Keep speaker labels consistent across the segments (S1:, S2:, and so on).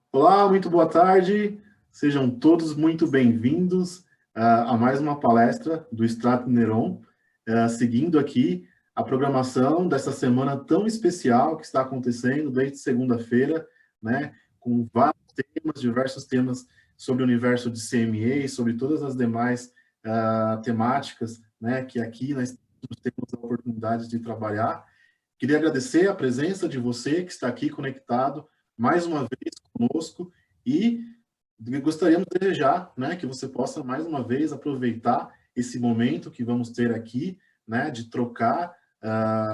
S1: Olá, muito boa tarde. Sejam todos muito bem-vindos a mais uma palestra do Strato Neron, seguindo aqui a programação dessa semana tão especial que está acontecendo desde segunda-feira, né, com vários temas, diversos temas sobre o universo de CME e sobre todas as demais temáticas, né, que aqui nós temos a oportunidade de trabalhar. Queria agradecer a presença de você que está aqui conectado mais uma vez conosco e gostaríamos de desejar, né, que você possa mais uma vez aproveitar esse momento que vamos ter aqui, né, de trocar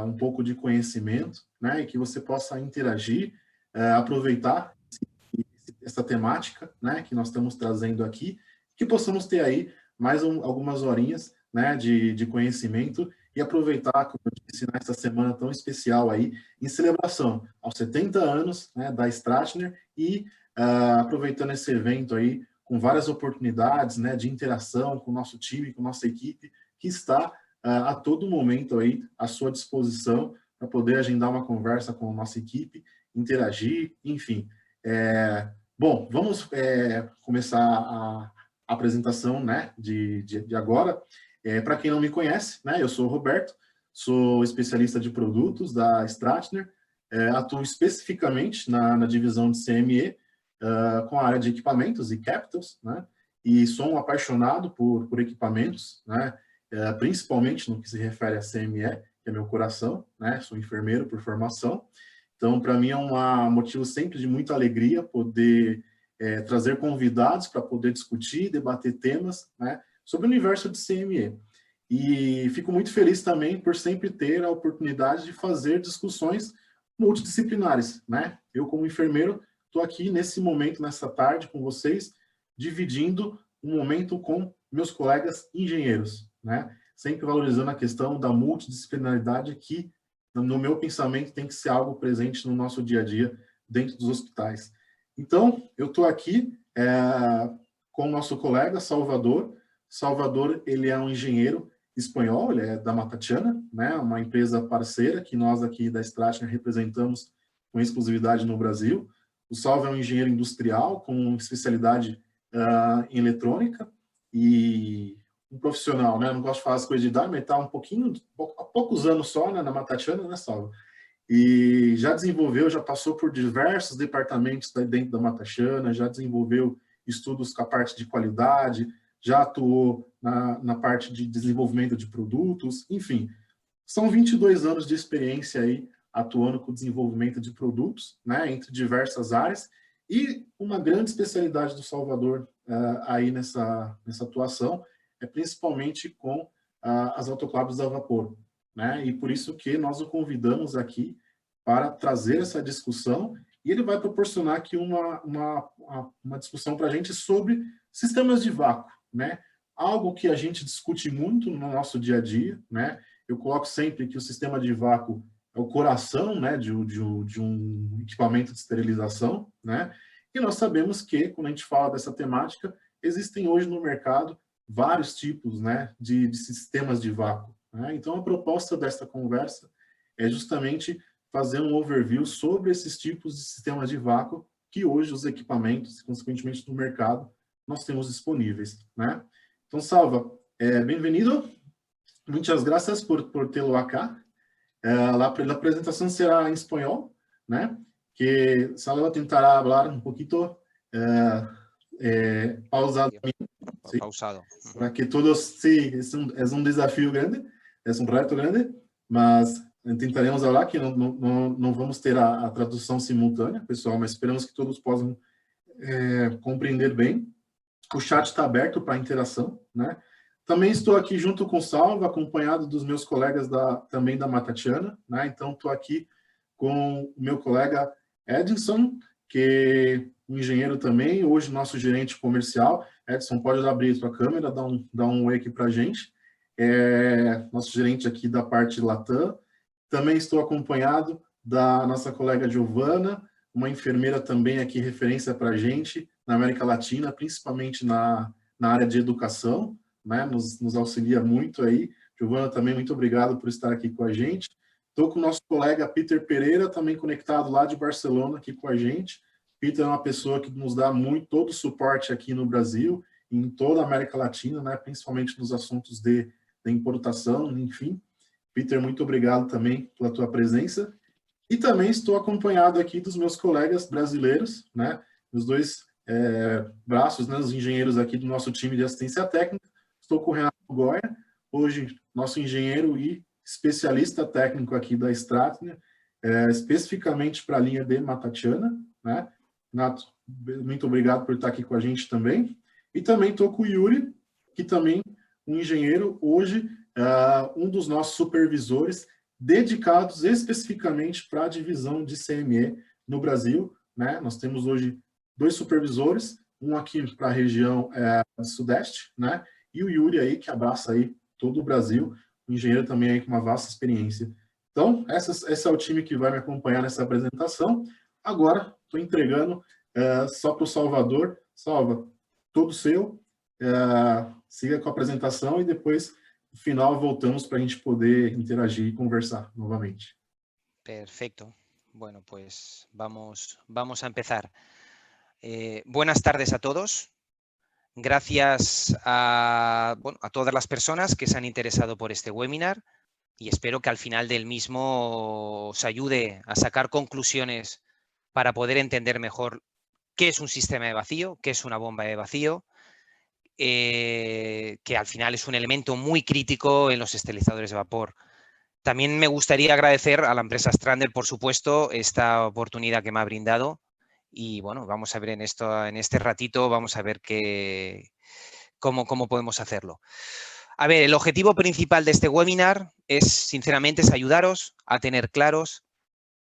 S1: um pouco de conhecimento, né, e que você possa interagir, aproveitar essa temática, né, que nós estamos trazendo aqui, que possamos ter aí mais algumas horinhas, né, de conhecimento e aproveitar, como eu disse, nessa semana tão especial aí, em celebração aos 70 anos, né, da Stratner e aproveitando esse evento aí com várias oportunidades, né, de interação com o nosso time, com a nossa equipe, que está a todo momento aí à sua disposição para poder agendar uma conversa com a nossa equipe, interagir, enfim. Bom, vamos começar a apresentação, né, de agora. Para quem não me conhece, né, eu sou o Roberto, sou especialista de produtos da Stratner, atuo especificamente na divisão de CME, com a área de equipamentos e capitals, né, e sou um apaixonado por equipamentos, né, principalmente no que se refere a CME, que é meu coração, né, sou enfermeiro por formação. Então, para mim é um motivo sempre de muita alegria poder trazer convidados para poder discutir, debater temas, né, sobre o universo de CME. E fico muito feliz também por sempre ter a oportunidade de fazer discussões multidisciplinares, né? Eu, como enfermeiro, estou aqui nesse momento, nessa tarde, com vocês, dividindo um momento com meus colegas engenheiros, né? Sempre valorizando a questão da multidisciplinaridade que, no meu pensamento, tem que ser algo presente no nosso dia a dia dentro dos hospitais. Então, eu estou aqui com o nosso colega Salvador. Salvador, ele é um engenheiro espanhol, ele é da Matatiana, né, uma empresa parceira que nós aqui da Stratner representamos com exclusividade no Brasil. O Salvo é um engenheiro industrial com especialidade em eletrônica e um profissional, né, não gosto de falar as coisas de idade, mas está há poucos anos só, né, na Matatiana, né, Salvo? E já desenvolveu, já passou por diversos departamentos dentro da Matatiana, já desenvolveu estudos com a parte de qualidade, já atuou na parte de desenvolvimento de produtos, enfim. São 22 anos de experiência aí atuando com o desenvolvimento de produtos, né, entre diversas áreas, e uma grande especialidade do Salvador aí nessa atuação é principalmente com as autoclaves a vapor, né, e por isso que nós o convidamos aqui para trazer essa discussão, e ele vai proporcionar aqui uma discussão para a gente sobre sistemas de vácuo, né, algo que a gente discute muito no nosso dia a dia, né. Eu coloco sempre que o sistema de vácuo é o coração, né, de um equipamento de esterilização, né, e nós sabemos que, quando a gente fala dessa temática, existem hoje no mercado vários tipos, né, de sistemas de vácuo, né. Então, a proposta desta conversa é justamente fazer um overview sobre esses tipos de sistemas de vácuo que hoje os equipamentos, consequentemente no mercado, nós temos disponíveis, né. Então, Salva, bem-vindo. Muchas gracias por tê-lo acá. La presentación será en español, ¿no? Que Salva tentará hablar un poquito pausadamente, ¿sí?
S2: Pausado.
S1: Para que todos, sí, es un desafío grande, es un reto grande, mas tentaremos falar que não vamos ter a tradução simultânea, pessoal, mas esperamos que todos possam compreender bem. O chat está aberto para interação, né? Também estou aqui junto com o Salva, acompanhado dos meus colegas também da Matatiana, né? Então, estou aqui com o meu colega Edson, que é um engenheiro também, hoje nosso gerente comercial. Edson, pode abrir a sua câmera, dar um oi aqui para a gente. Nosso gerente aqui da parte de Latam. Também estou acompanhado da nossa colega Giovana, uma enfermeira também aqui, referência para a gente, na América Latina, principalmente na área de educação, né? Nos auxilia muito aí. Giovana, também muito obrigado por estar aqui com a gente. Estou com o nosso colega Peter Pereira, também conectado lá de Barcelona, aqui com a gente. Peter é uma pessoa que nos dá todo o suporte aqui no Brasil, em toda a América Latina, né, principalmente nos assuntos de importação, enfim. Peter, muito obrigado também pela tua presença. E também estou acompanhado aqui dos meus colegas brasileiros, né, os dois braços, né, os engenheiros aqui do nosso time de assistência técnica. Estou com o Renato Goya, hoje nosso engenheiro e especialista técnico aqui da Stratner, especificamente para a linha de Matatiana, né? Renato, muito obrigado por estar aqui com a gente também. E também estou com o Yuri, que também um engenheiro, hoje um dos nossos supervisores, dedicados especificamente para a divisão de CME no Brasil, né? Nós temos hoje 2 supervisores, um aqui para a região sudeste, né? E o Yuri aí, que abraça aí todo o Brasil, um engenheiro também aí com uma vasta experiência. Então, esse é o time que vai me acompanhar nessa apresentação. Agora, estou entregando só para o Salvador. Salva, todo seu. Siga com a apresentação e depois, no final, voltamos para a gente poder interagir e conversar novamente.
S2: Perfecto. Bueno, pues vamos a empezar. Buenas tardes a todos. Gracias a todas las personas que se han interesado por este webinar y espero que al final del mismo os ayude a sacar conclusiones para poder entender mejor qué es un sistema de vacío, qué es una bomba de vacío, que al final es un elemento muy crítico en los esterilizadores de vapor. También me gustaría agradecer a la empresa Strander, por supuesto, esta oportunidad que me ha brindado. Y bueno, vamos a ver en este ratito, vamos a ver cómo podemos hacerlo. A ver, el objetivo principal de este webinar sinceramente, es ayudaros a tener claros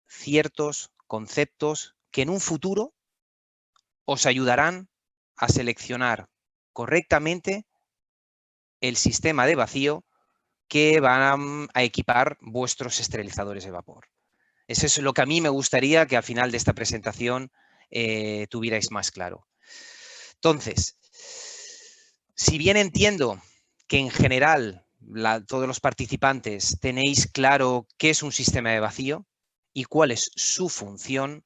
S2: ciertos conceptos que en un futuro os ayudarán a seleccionar correctamente el sistema de vacío que van a equipar vuestros esterilizadores de vapor. Eso es lo que a mí me gustaría que al final de esta presentación tuvierais más claro. Entonces, si bien entiendo que en general todos los participantes tenéis claro qué es un sistema de vacío y cuál es su función,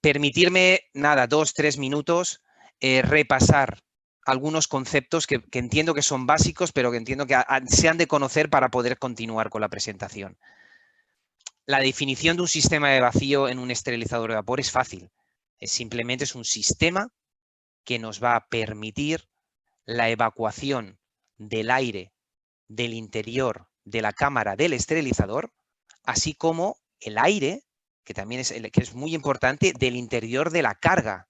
S2: permitirme, 2-3 minutos, repasar algunos conceptos que entiendo que son básicos, pero que entiendo que se han de conocer para poder continuar con la presentación. La definición de un sistema de vacío en un esterilizador de vapor es fácil. Simplemente es un sistema que nos va a permitir la evacuación del aire del interior de la cámara del esterilizador, así como el aire, que también es muy importante, del interior de la carga,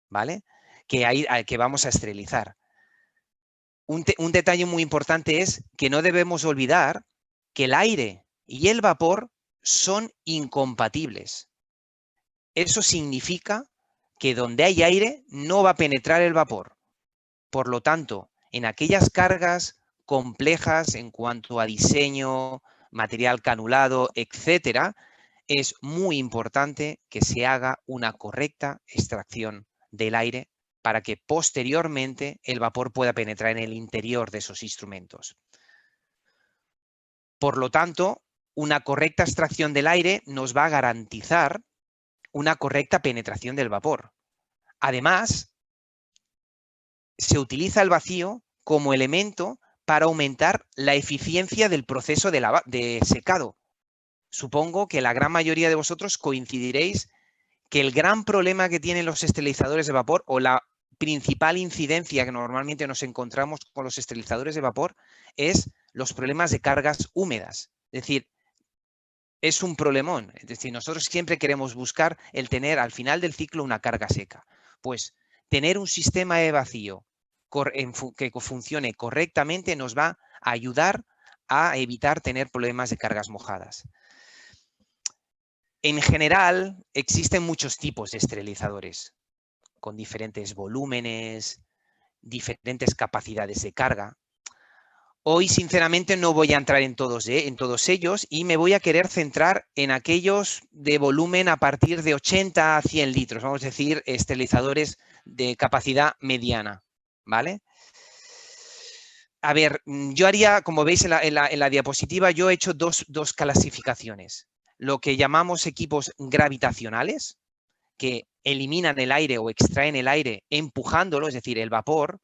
S2: ¿vale? Que vamos a esterilizar. Un detalle muy importante es que no debemos olvidar que el aire y el vapor son incompatibles. Eso significa que donde hay aire no va a penetrar el vapor. Por lo tanto, en aquellas cargas complejas en cuanto a diseño, material canulado, etcétera, es muy importante que se haga una correcta extracción del aire para que posteriormente el vapor pueda penetrar en el interior de esos instrumentos. Por lo tanto, una correcta extracción del aire nos va a garantizar una correcta penetración del vapor. Además, se utiliza el vacío como elemento para aumentar la eficiencia del proceso de secado. Supongo que la gran mayoría de vosotros coincidiréis que el gran problema que tienen los esterilizadores de vapor, o la principal incidencia que normalmente nos encontramos con los esterilizadores de vapor, es los problemas de cargas húmedas. Es decir, es un problemón. Es decir, nosotros siempre queremos buscar el tener al final del ciclo una carga seca. Pues tener un sistema de vacío que funcione correctamente nos va a ayudar a evitar tener problemas de cargas mojadas. En general, existen muchos tipos de esterilizadores, con diferentes volúmenes, diferentes capacidades de carga. Hoy, sinceramente, no voy a entrar en todos ellos y me voy a querer centrar en aquellos de volumen a partir de 80 a 100 litros, vamos a decir, esterilizadores de capacidad mediana, ¿vale? A ver, yo haría, como veis en la diapositiva, yo he hecho dos clasificaciones. Lo que llamamos equipos gravitacionales, que eliminan el aire o extraen el aire empujándolo, es decir, el vapor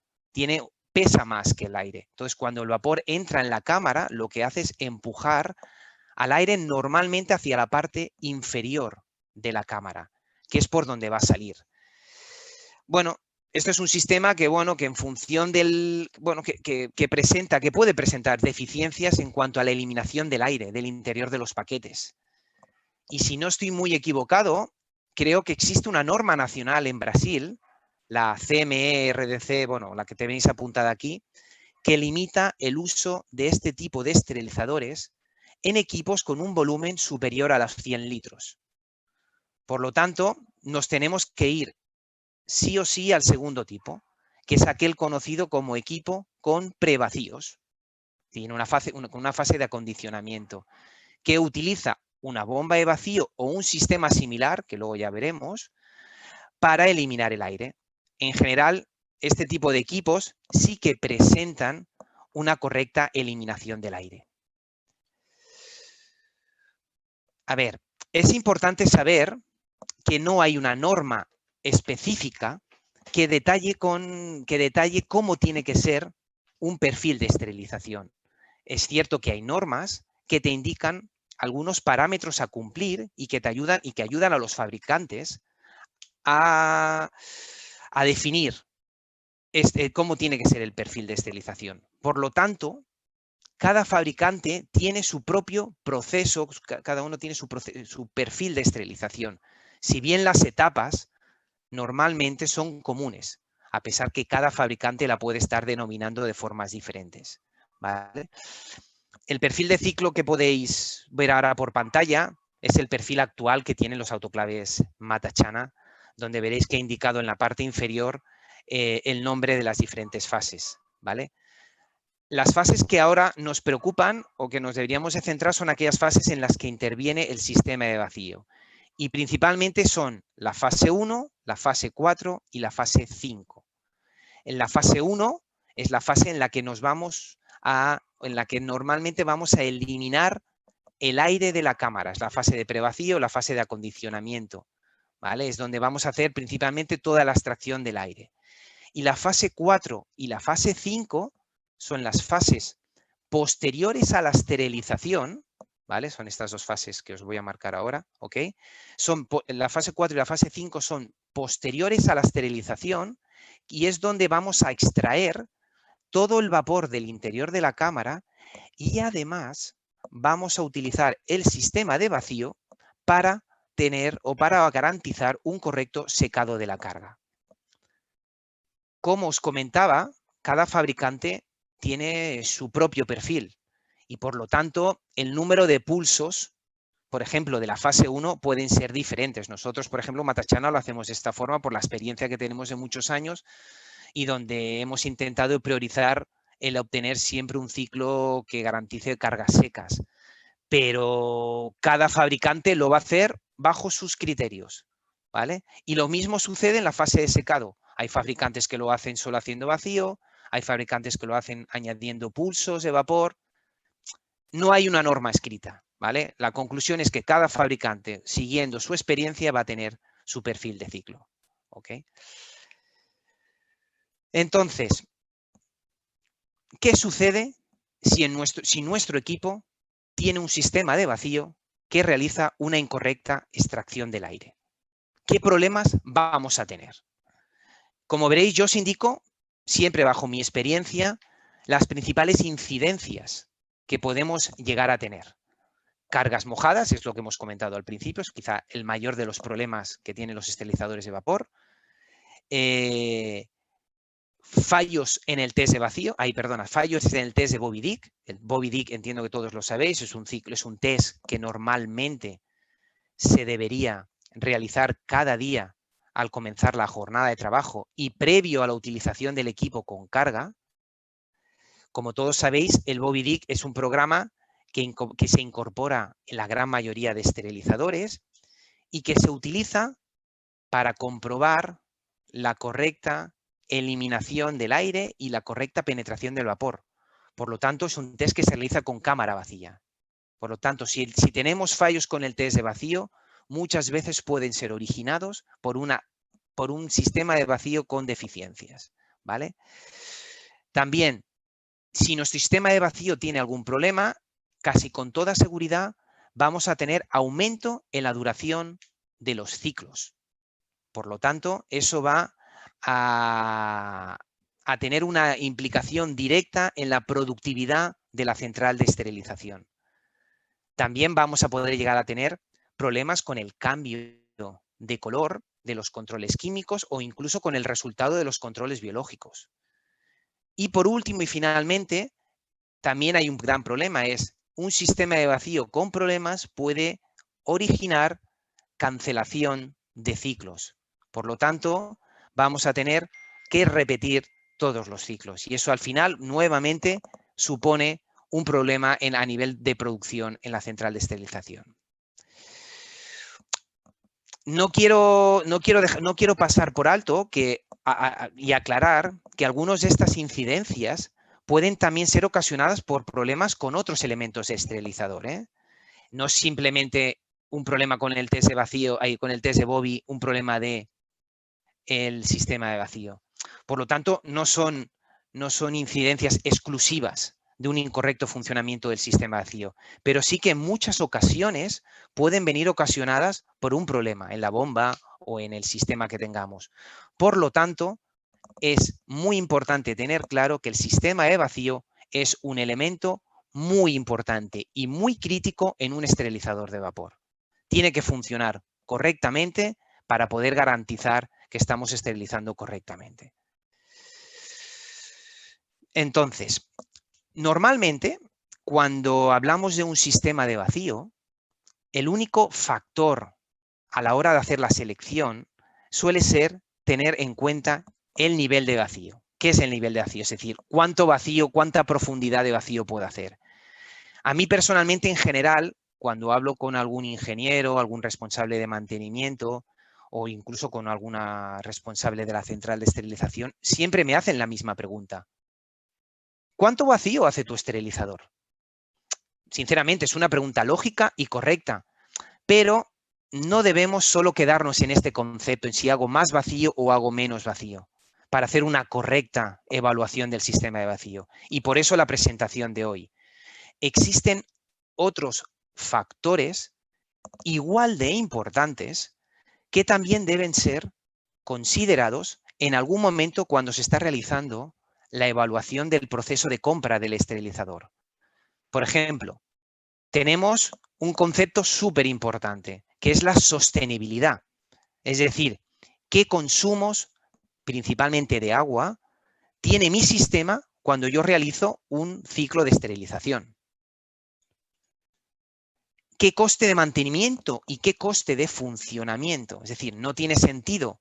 S2: pesa más que el aire. Entonces, cuando el vapor entra en la cámara, lo que hace es empujar al aire normalmente hacia la parte inferior de la cámara, que es por donde va a salir. Bueno, esto es un sistema que, bueno, que en función del, bueno, que puede presentar deficiencias en cuanto a la eliminación del aire del interior de los paquetes. Y si no estoy muy equivocado, creo que existe una norma nacional en Brasil, la CME-RDC, bueno, la que tenéis apuntada aquí, que limita el uso de este tipo de esterilizadores en equipos con un volumen superior a los 100 litros. Por lo tanto, nos tenemos que ir sí o sí al segundo tipo, que es aquel conocido como equipo con prevacíos. Tiene una fase de acondicionamiento que utiliza una bomba de vacío o un sistema similar, que luego ya veremos, para eliminar el aire. En general, este tipo de equipos sí que presentan una correcta eliminación del aire. A ver, es importante saber que no hay una norma específica que detalle cómo tiene que ser un perfil de esterilización. Es cierto que hay normas que te indican algunos parámetros a cumplir y que ayudan a los fabricantes a definir cómo tiene que ser el perfil de esterilización. Por lo tanto, cada fabricante tiene su propio proceso, cada uno tiene su perfil de esterilización. Si bien las etapas normalmente son comunes, a pesar que cada fabricante la puede estar denominando de formas diferentes, ¿vale? El perfil de ciclo que podéis ver ahora por pantalla es el perfil actual que tienen los autoclaves Matachana, donde veréis que he indicado en la parte inferior el nombre de las diferentes fases, ¿vale? Las fases que ahora nos preocupan o que nos deberíamos de centrar son aquellas fases en las que interviene el sistema de vacío. Y principalmente son la fase 1, la fase 4 y la fase 5. En la fase 1 es la fase en la que normalmente vamos a eliminar el aire de la cámara. Es la fase de prevacío, la fase de acondicionamiento, ¿vale? Es donde vamos a hacer principalmente toda la extracción del aire. Y la fase 4 y la fase 5 son las fases posteriores a la esterilización, ¿vale? Son estas dos fases que os voy a marcar ahora, ¿ok? La fase 4 y la fase 5 son posteriores a la esterilización y es donde vamos a extraer todo el vapor del interior de la cámara y además vamos a utilizar el sistema de vacío para tener o para garantizar un correcto secado de la carga. Como os comentaba, cada fabricante tiene su propio perfil y por lo tanto el número de pulsos, por ejemplo, de la fase 1 pueden ser diferentes. Nosotros, por ejemplo, Matachana lo hacemos de esta forma por la experiencia que tenemos de muchos años y donde hemos intentado priorizar el obtener siempre un ciclo que garantice cargas secas. Pero cada fabricante lo va a hacer bajo sus criterios, ¿vale? Y lo mismo sucede en la fase de secado. Hay fabricantes que lo hacen solo haciendo vacío, hay fabricantes que lo hacen añadiendo pulsos de vapor. No hay una norma escrita, ¿vale? La conclusión es que cada fabricante, siguiendo su experiencia, va a tener su perfil de ciclo, ¿ok? Entonces, ¿qué sucede si nuestro equipo tiene un sistema de vacío que realiza una incorrecta extracción del aire? ¿Qué problemas vamos a tener? Como veréis, yo os indico, siempre bajo mi experiencia, las principales incidencias que podemos llegar a tener. Cargas mojadas, es lo que hemos comentado al principio, es quizá el mayor de los problemas que tienen los esterilizadores de vapor. Fallos en el test de vacío, fallos en el test de Bobby Dick. El Bobby Dick, entiendo que todos lo sabéis, es un test que normalmente se debería realizar cada día al comenzar la jornada de trabajo y previo a la utilización del equipo con carga. Como todos sabéis, el Bobby Dick es un programa que se incorpora en la gran mayoría de esterilizadores y que se utiliza para comprobar la correcta eliminación del aire y la correcta penetración del vapor. Por lo tanto, es un test que se realiza con cámara vacía. Por lo tanto, si tenemos fallos con el test de vacío, muchas veces pueden ser originados por un sistema de vacío con deficiencias, ¿vale? También, si nuestro sistema de vacío tiene algún problema, casi con toda seguridad vamos a tener aumento en la duración de los ciclos. Por lo tanto, eso va a tener una implicación directa en la productividad de la central de esterilización. También vamos a poder llegar a tener problemas con el cambio de color de los controles químicos o incluso con el resultado de los controles biológicos. Y por último y finalmente, también hay un gran problema, es un sistema de vacío con problemas puede originar cancelación de ciclos. Por lo tanto, vamos a tener que repetir todos los ciclos y eso al final nuevamente supone un problema a nivel de producción en la central de esterilización. No quiero pasar por alto y aclarar que algunas de estas incidencias pueden también ser ocasionadas por problemas con otros elementos de esterilizador, ¿eh? No es simplemente un problema con el test de vacío, con el test de Bobby, un problema del sistema de vacío. Por lo tanto, no son incidencias exclusivas de un incorrecto funcionamiento del sistema de vacío, pero sí que en muchas ocasiones pueden venir ocasionadas por un problema en la bomba o en el sistema que tengamos. Por lo tanto, es muy importante tener claro que el sistema de vacío es un elemento muy importante y muy crítico en un esterilizador de vapor. Tiene que funcionar correctamente para poder garantizar que estamos esterilizando correctamente. Entonces, normalmente, cuando hablamos de un sistema de vacío, el único factor a la hora de hacer la selección suele ser tener en cuenta el nivel de vacío. ¿Qué es el nivel de vacío? Es decir, cuánto vacío, cuánta profundidad de vacío puedo hacer. A mí personalmente, en general, cuando hablo con algún ingeniero, algún responsable de mantenimiento o incluso con alguna responsable de la central de esterilización, siempre me hacen la misma pregunta. ¿Cuánto vacío hace tu esterilizador? Sinceramente, es una pregunta lógica y correcta, pero no debemos solo quedarnos en este concepto, en si hago más vacío o hago menos vacío, para hacer una correcta evaluación del sistema de vacío. Y por eso la presentación de hoy. Existen otros factores igual de importantes que también deben ser considerados en algún momento cuando se está realizando la evaluación del proceso de compra del esterilizador. Por ejemplo, tenemos un concepto súper importante, que es la sostenibilidad. Es decir, qué consumos, principalmente de agua, tiene mi sistema cuando yo realizo un ciclo de esterilización. ¿Qué coste de mantenimiento y qué coste de funcionamiento? Es decir, no tiene sentido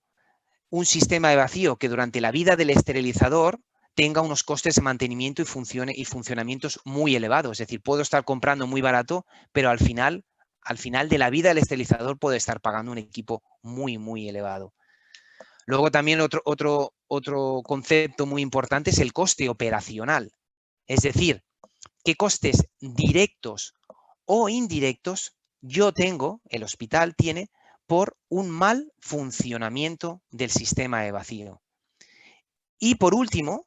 S2: un sistema de vacío que durante la vida del esterilizador tenga unos costes de mantenimiento y funcionamientos muy elevados. Es decir, puedo estar comprando muy barato, pero al final de la vida del esterilizador puedo estar pagando un equipo muy, muy elevado. Luego también otro concepto muy importante es el coste operacional. Es decir, qué costes directos o indirectos yo tengo, el hospital tiene, por un mal funcionamiento del sistema de vacío. Y por último,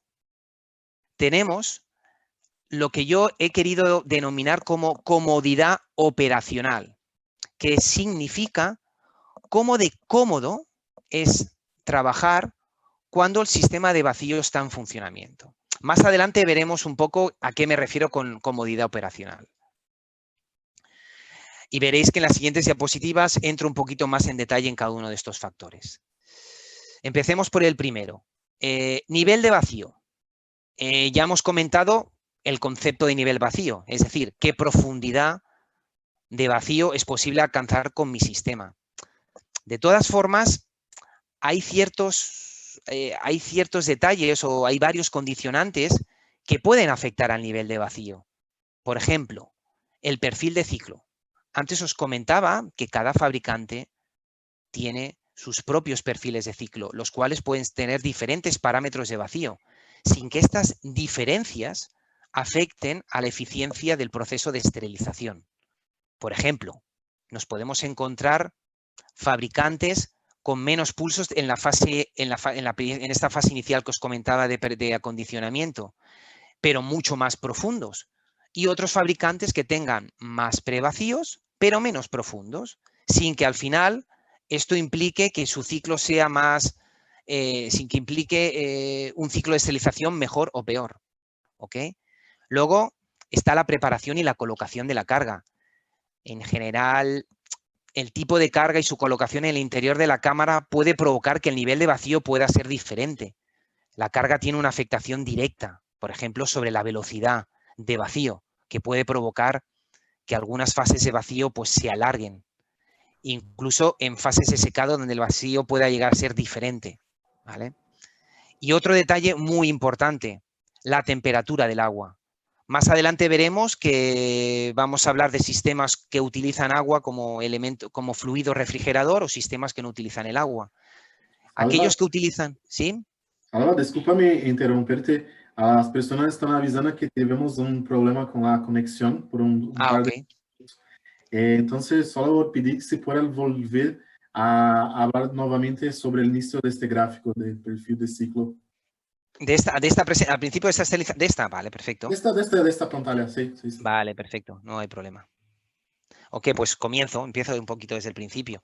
S2: tenemos lo que yo he querido denominar como comodidad operacional, que significa cómo de cómodo es trabajar cuando el sistema de vacío está en funcionamiento. Más adelante veremos un poco a qué me refiero con comodidad operacional. Y veréis que en las siguientes diapositivas entro un poquito más en detalle en cada uno de estos factores. Empecemos por el primero. Nivel de vacío. Ya hemos comentado el concepto de nivel vacío, es decir, qué profundidad de vacío es posible alcanzar con mi sistema. De todas formas, hay ciertos detalles o hay varios condicionantes que pueden afectar al nivel de vacío. Por ejemplo, el perfil de ciclo. Antes os comentaba que cada fabricante tiene sus propios perfiles de ciclo, los cuales pueden tener diferentes parámetros de vacío, sin que estas diferencias afecten a la eficiencia del proceso de esterilización. Por ejemplo, nos podemos encontrar fabricantes con menos pulsos en esta fase inicial que os comentaba de acondicionamiento, pero mucho más profundos. Y otros fabricantes que tengan más prevacíos, pero menos profundos, sin que al final esto implique que su ciclo sea más, sin que implique un ciclo de esterilización mejor o peor. ¿Ok? Luego está la preparación y la colocación de la carga. En general, el tipo de carga y su colocación en el interior de la cámara puede provocar que el nivel de vacío pueda ser diferente. La carga tiene una afectación directa, por ejemplo, sobre la velocidad de vacío, que puede provocar que algunas fases de vacío pues, se alarguen, incluso en fases de secado donde el vacío pueda llegar a ser diferente. ¿Vale? Y otro detalle muy importante, la temperatura del agua. Más adelante veremos que vamos a hablar de sistemas que utilizan agua como elemento, como fluido refrigerador o sistemas que no utilizan el agua. Aquellos que utilizan, ¿sí?
S1: Alba, descúlpame interromperte. As pessoas estão avisando que tivemos problema com a conexão por par de
S2: Ok.
S1: minutos. Então, só vou pedir que se pueda volver a falar novamente sobre o início deste gráfico de perfil de ciclo.
S2: Al principio de esta, vale, perfecto.
S1: De esta pantalla, sí.
S2: Vale, perfecto, no hay problema. Ok, pues empiezo un poquito desde el principio.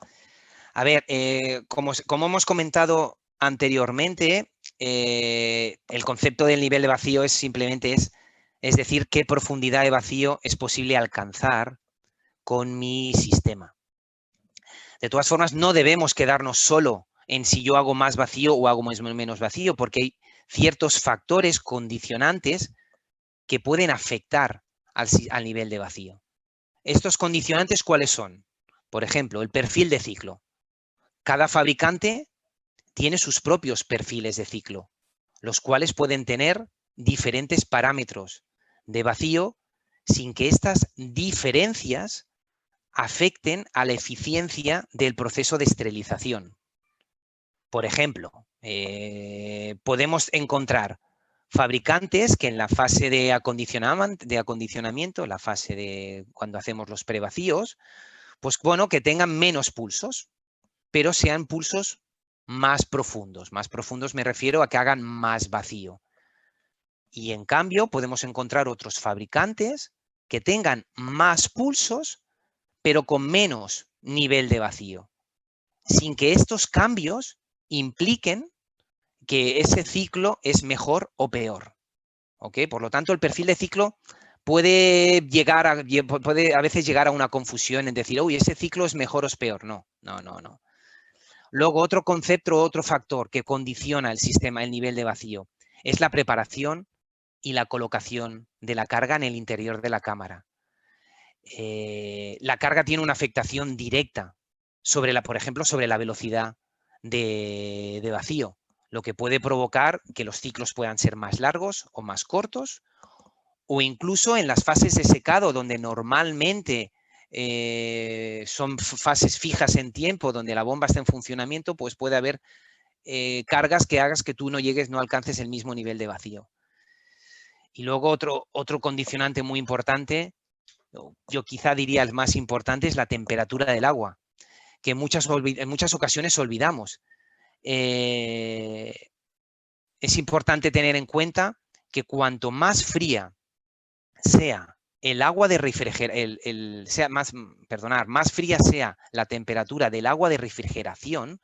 S2: A ver, como hemos comentado anteriormente, el concepto del nivel de vacío es simplemente es decir, qué profundidad de vacío es posible alcanzar con mi sistema. De todas formas, no debemos quedarnos solo en si yo hago más vacío o hago menos vacío, porque hay ciertos factores condicionantes que pueden afectar al nivel de vacío. ¿Estos condicionantes cuáles son? Por ejemplo, el perfil de ciclo. Cada fabricante tiene sus propios perfiles de ciclo, los cuales pueden tener diferentes parámetros de vacío sin que estas diferencias afecten a la eficiencia del proceso de esterilización. Por ejemplo, podemos encontrar fabricantes que en la fase de acondicionamiento, la fase de cuando hacemos los prevacíos, pues bueno, que tengan menos pulsos, pero sean pulsos más profundos. Más profundos me refiero a que hagan más vacío. Y en cambio podemos encontrar otros fabricantes que tengan más pulsos, pero con menos nivel de vacío, sin que estos cambios impliquen que ese ciclo es mejor o peor. ¿Ok? Por lo tanto, el perfil de ciclo puede a veces llegar a una confusión en decir, uy, ese ciclo es mejor o es peor. No. Luego, otro concepto, otro factor que condiciona el sistema, el nivel de vacío, es la preparación y la colocación de la carga en el interior de la cámara. La carga tiene una afectación directa por ejemplo, sobre la velocidad de vacío, lo que puede provocar que los ciclos puedan ser más largos o más cortos, o incluso en las fases de secado, donde normalmente son fases fijas en tiempo, donde la bomba está en funcionamiento, pues puede haber cargas que hagas que tú no alcances el mismo nivel de vacío. Y luego otro condicionante muy importante, yo quizá diría el más importante, es la temperatura del agua, que en muchas ocasiones olvidamos. Es importante tener en cuenta que cuanto más fría sea el agua de refrigeración, más fría sea la temperatura del agua de refrigeración,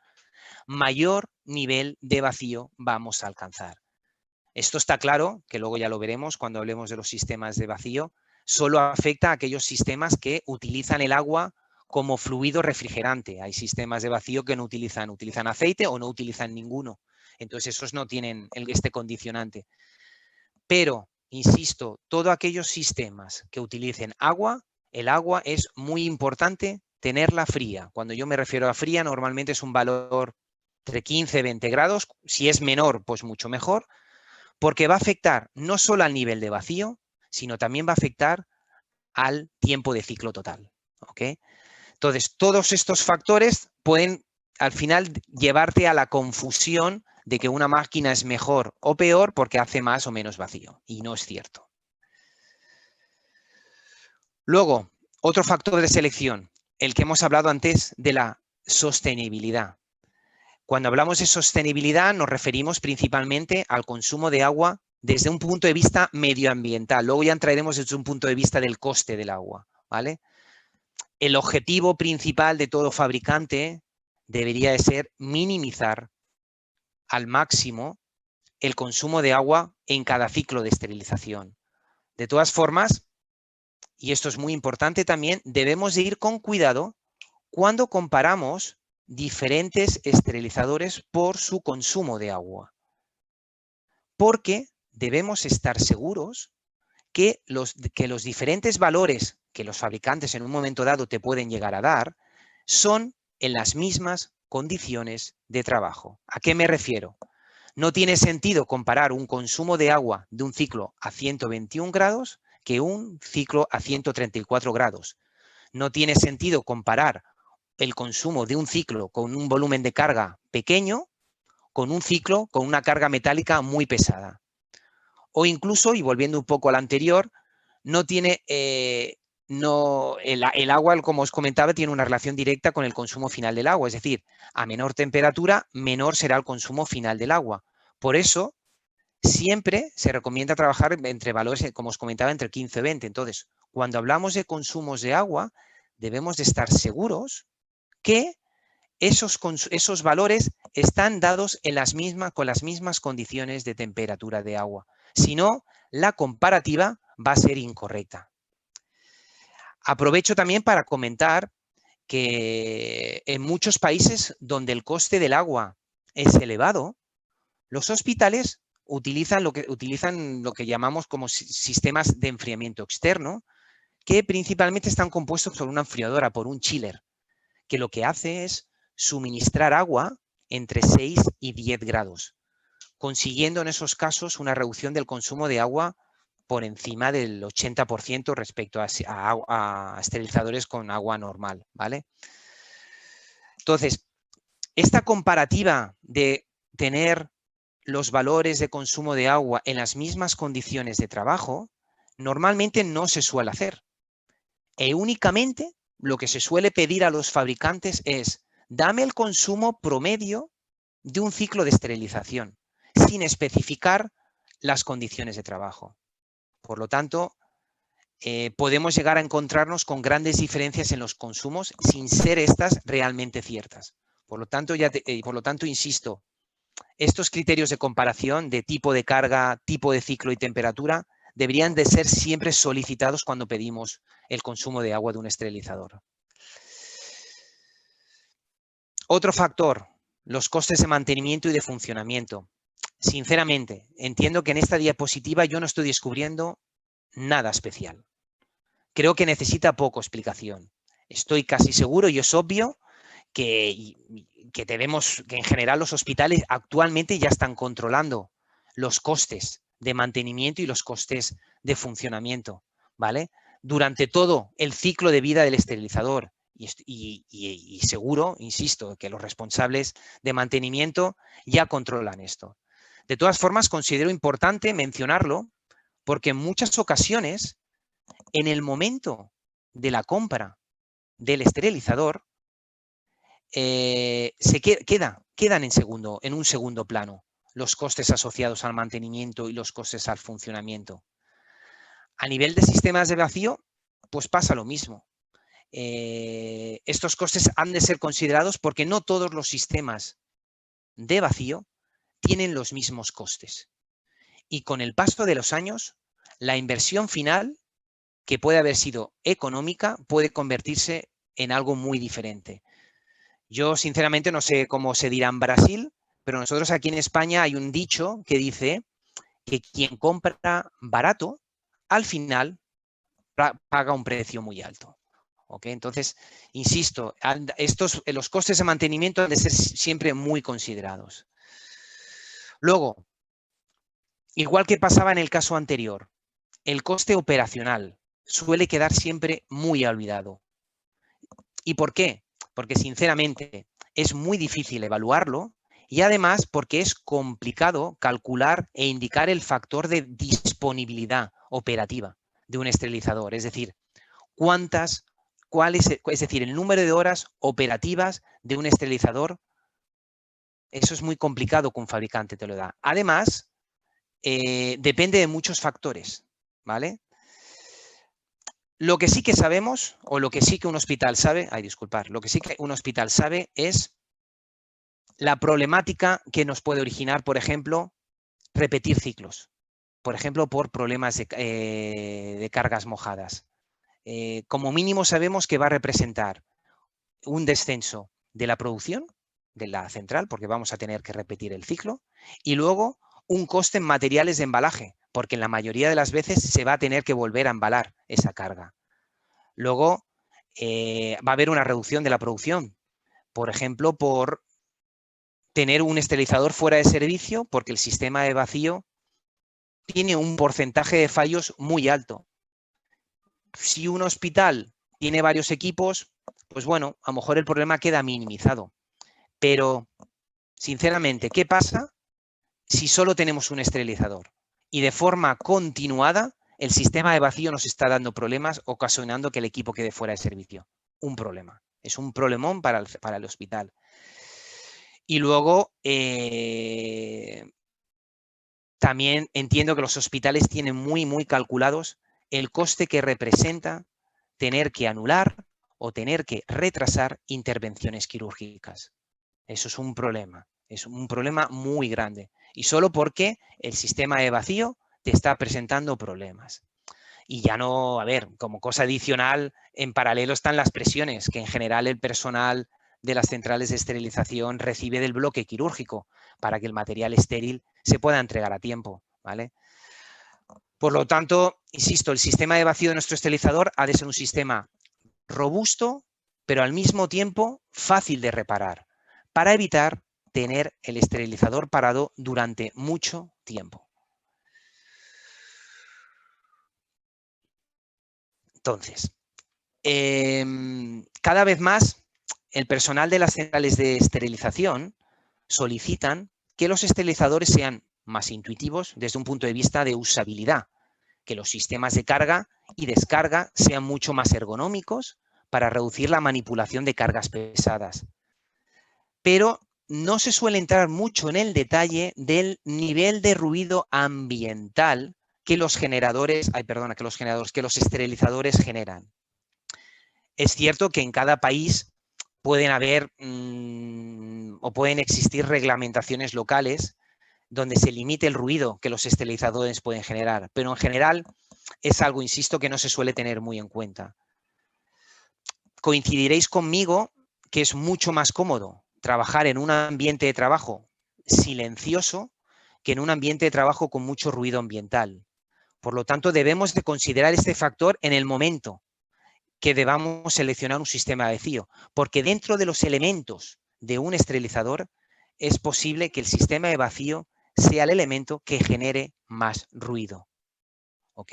S2: mayor nivel de vacío vamos a alcanzar. Esto está claro, que luego ya lo veremos cuando hablemos de los sistemas de vacío, solo afecta a aquellos sistemas que utilizan el agua como fluido refrigerante. Hay sistemas de vacío que no utilizan aceite o no utilizan ninguno. Entonces esos no tienen este condicionante. Pero, insisto, todos aquellos sistemas que utilicen agua, el agua es muy importante tenerla fría. Cuando yo me refiero a fría, normalmente es un valor entre 15 y 20 grados. Si es menor, pues mucho mejor, porque va a afectar no solo al nivel de vacío, sino también va a afectar al tiempo de ciclo total. ¿Ok? Entonces, todos estos factores pueden al final llevarte a la confusión de que una máquina es mejor o peor porque hace más o menos vacío, y no es cierto. Luego, otro factor de selección, el que hemos hablado antes de la sostenibilidad. Cuando hablamos de sostenibilidad nos referimos principalmente al consumo de agua desde un punto de vista medioambiental. Luego ya entraremos desde un punto de vista del coste del agua, ¿vale? El objetivo principal de todo fabricante debería de ser minimizar al máximo el consumo de agua en cada ciclo de esterilización. De todas formas, y esto es muy importante también, debemos de ir con cuidado cuando comparamos diferentes esterilizadores por su consumo de agua. Porque debemos estar seguros que los diferentes valores que los fabricantes en un momento dado te pueden llegar a dar son en las mismas condiciones de trabajo. ¿A qué me refiero? No tiene sentido comparar un consumo de agua de un ciclo a 121 grados que un ciclo a 134 grados. No tiene sentido comparar el consumo de un ciclo con un volumen de carga pequeño con un ciclo con una carga metálica muy pesada. O incluso, y volviendo un poco al anterior, no tiene, el agua, como os comentaba, tiene una relación directa con el consumo final del agua. Es decir, a menor temperatura, menor será el consumo final del agua. Por eso, siempre se recomienda trabajar entre valores, como os comentaba, entre 15 y 20. Entonces, cuando hablamos de consumos de agua, debemos de estar seguros que esos valores están dados con las mismas condiciones de temperatura de agua. Si no, la comparativa va a ser incorrecta. Aprovecho también para comentar que en muchos países donde el coste del agua es elevado, los hospitales utilizan lo que llamamos como sistemas de enfriamiento externo, que principalmente están compuestos por una enfriadora, por un chiller, que lo que hace es suministrar agua entre 6 y 10 grados, consiguiendo en esos casos una reducción del consumo de agua por encima del 80% respecto a esterilizadores con agua normal, ¿vale? Entonces, esta comparativa de tener los valores de consumo de agua en las mismas condiciones de trabajo, normalmente no se suele hacer. Únicamente lo que se suele pedir a los fabricantes es: dame el consumo promedio de un ciclo de esterilización, sin especificar las condiciones de trabajo. Por lo tanto, podemos llegar a encontrarnos con grandes diferencias en los consumos sin ser estas realmente ciertas. Por lo tanto, insisto, estos criterios de comparación de tipo de carga, tipo de ciclo y temperatura deberían de ser siempre solicitados cuando pedimos el consumo de agua de un esterilizador. Otro factor, los costes de mantenimiento y de funcionamiento. Sinceramente, entiendo que en esta diapositiva yo no estoy descubriendo nada especial. Creo que necesita poco explicación. Estoy casi seguro, y es obvio, que en general los hospitales actualmente ya están controlando los costes de mantenimiento y los costes de funcionamiento, ¿vale? Durante todo el ciclo de vida del esterilizador. Y seguro, insisto, que los responsables de mantenimiento ya controlan esto. De todas formas, considero importante mencionarlo porque en muchas ocasiones, en el momento de la compra del esterilizador, quedan en un segundo plano los costes asociados al mantenimiento y los costes al funcionamiento. A nivel de sistemas de vacío, pues pasa lo mismo. Estos costes han de ser considerados porque no todos los sistemas de vacío tienen los mismos costes. Y con el paso de los años, la inversión final, que puede haber sido económica, puede convertirse en algo muy diferente. Yo, sinceramente, no sé cómo se dirá en Brasil, pero nosotros aquí en España hay un dicho que dice que quien compra barato, al final paga un precio muy alto. ¿Okay? Entonces, insisto, los costes de mantenimiento han de ser siempre muy considerados. Luego, igual que pasaba en el caso anterior, el coste operacional suele quedar siempre muy olvidado. ¿Y por qué? Porque, sinceramente, es muy difícil evaluarlo y además porque es complicado calcular e indicar el factor de disponibilidad operativa de un esterilizador. Es decir, cuántas es decir, el número de horas operativas de un esterilizador. Eso es muy complicado que un fabricante te lo da. Además, depende de muchos factores, ¿vale? Lo que sí que sabemos, o lo que sí que un hospital sabe, lo que sí que un hospital sabe es la problemática que nos puede originar, por ejemplo, repetir ciclos. Por ejemplo, por problemas de cargas mojadas. Como mínimo sabemos que va a representar un descenso de la producción de la central, porque vamos a tener que repetir el ciclo, y luego un coste en materiales de embalaje, porque en la mayoría de las veces se va a tener que volver a embalar esa carga. Luego va a haber una reducción de la producción, por ejemplo, por tener un esterilizador fuera de servicio, porque el sistema de vacío tiene un porcentaje de fallos muy alto. Si un hospital tiene varios equipos, pues bueno, a lo mejor el problema queda minimizado. Pero, sinceramente, ¿qué pasa si solo tenemos un esterilizador y de forma continuada el sistema de vacío nos está dando problemas, ocasionando que el equipo quede fuera de servicio? Un problema. Es un problemón para el hospital. Y luego, también entiendo que los hospitales tienen muy calculados el coste que representa tener que anular o tener que retrasar intervenciones quirúrgicas. Eso es un problema muy grande. Y solo porque el sistema de vacío te está presentando problemas. Y ya no, a ver, como cosa adicional, en paralelo están las presiones, que en general el personal de las centrales de esterilización recibe del bloque quirúrgico para que el material estéril se pueda entregar a tiempo, ¿vale? Por lo tanto, insisto, el sistema de vacío de nuestro esterilizador ha de ser un sistema robusto, pero al mismo tiempo fácil de reparar, para evitar tener el esterilizador parado durante mucho tiempo. Entonces, cada vez más el personal de las centrales de esterilización solicitan que los esterilizadores sean más intuitivos desde un punto de vista de usabilidad, que los sistemas de carga y descarga sean mucho más ergonómicos para reducir la manipulación de cargas pesadas. Pero no se suele entrar mucho en el detalle del nivel de ruido ambiental que los esterilizadores generan. Es cierto que en cada país pueden haber o pueden existir reglamentaciones locales donde se limite el ruido que los esterilizadores pueden generar, pero en general es algo, insisto, que no se suele tener muy en cuenta. Coincidiréis conmigo que es mucho más cómodo trabajar en un ambiente de trabajo silencioso que en un ambiente de trabajo con mucho ruido ambiental. Por lo tanto, debemos de considerar este factor en el momento que debamos seleccionar un sistema de vacío, porque dentro de los elementos de un esterilizador es posible que el sistema de vacío sea el elemento que genere más ruido. ¿Ok?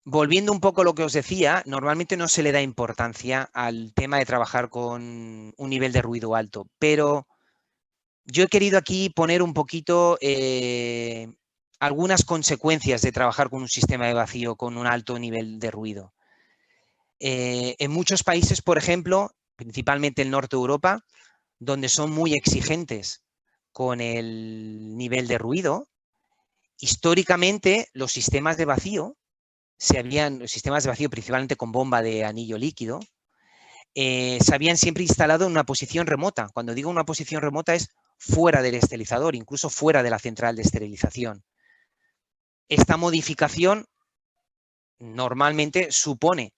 S2: Volviendo un poco a lo que os decía, normalmente no se le da importancia al tema de trabajar con un nivel de ruido alto, pero yo he querido aquí poner un poquito algunas consecuencias de trabajar con un sistema de vacío con un alto nivel de ruido. En muchos países, por ejemplo, principalmente el norte de Europa, donde son muy exigentes con el nivel de ruido, históricamente los sistemas de vacío principalmente con bomba de anillo líquido, se habían siempre instalado en una posición remota. Cuando digo una posición remota es fuera del esterilizador, incluso fuera de la central de esterilización. Esta modificación normalmente supone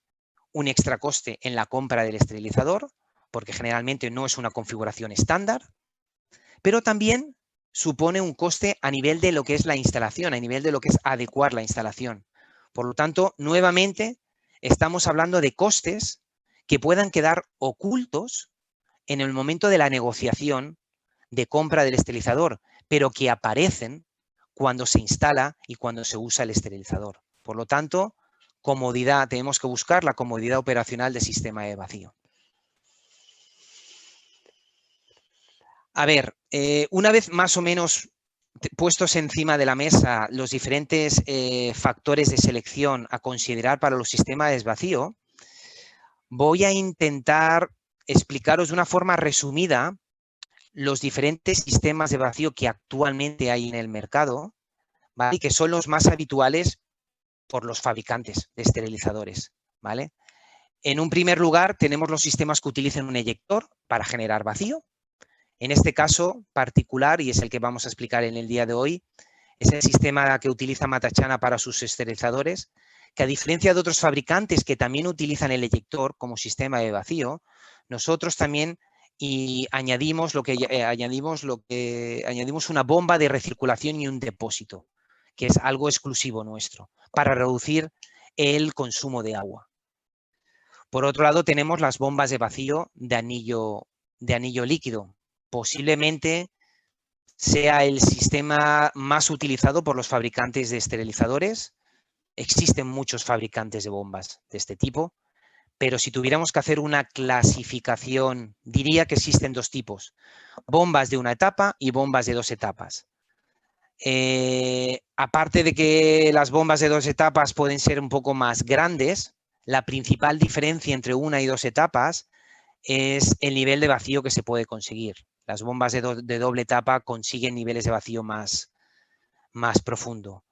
S2: un extra coste en la compra del esterilizador, porque generalmente no es una configuración estándar, pero también supone un coste a nivel de lo que es la instalación, a nivel de lo que es adecuar la instalación. Por lo tanto, nuevamente, estamos hablando de costes que puedan quedar ocultos en el momento de la negociación de compra del esterilizador, pero que aparecen cuando se instala y cuando se usa el esterilizador. Por lo tanto, comodidad, tenemos que buscar la comodidad operacional del sistema de vacío. A ver, una vez más o menos puestos encima de la mesa los diferentes factores de selección a considerar para los sistemas de vacío, voy a intentar explicaros de una forma resumida los diferentes sistemas de vacío que actualmente hay en el mercado, ¿vale? Y que son los más habituales por los fabricantes de esterilizadores, ¿vale? En un primer lugar, tenemos los sistemas que utilizan un eyector para generar vacío. En este caso particular, y es el que vamos a explicar en el día de hoy, es el sistema que utiliza Matachana para sus esterilizadores, que a diferencia de otros fabricantes que también utilizan el eyector como sistema de vacío, nosotros también añadimos una bomba de recirculación y un depósito, que es algo exclusivo nuestro, para reducir el consumo de agua. Por otro lado, tenemos las bombas de vacío de anillo líquido. Posiblemente sea el sistema más utilizado por los fabricantes de esterilizadores. Existen muchos fabricantes de bombas de este tipo, pero si tuviéramos que hacer una clasificación, diría que existen dos tipos: bombas de una etapa y bombas de dos etapas. Aparte de que las bombas de dos etapas pueden ser un poco más grandes, la principal diferencia entre una y dos etapas es el nivel de vacío que se puede conseguir. Las bombas de doble etapa consiguen niveles de vacío más profundo.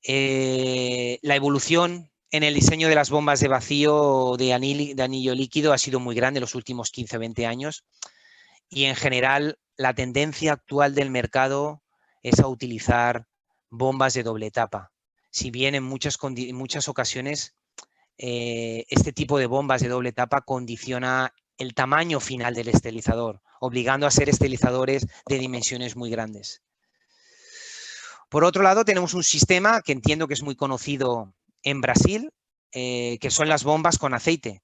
S2: La evolución en el diseño de las bombas de vacío de anillo líquido ha sido muy grande en los últimos 15 o 20 años, y en general la tendencia actual del mercado es a utilizar bombas de doble etapa. Si bien en muchas ocasiones este tipo de bombas de doble etapa condiciona el tamaño final del esterilizador, obligando a ser esterilizadores de dimensiones muy grandes. Por otro lado, tenemos un sistema que entiendo que es muy conocido en Brasil, que son las bombas con aceite,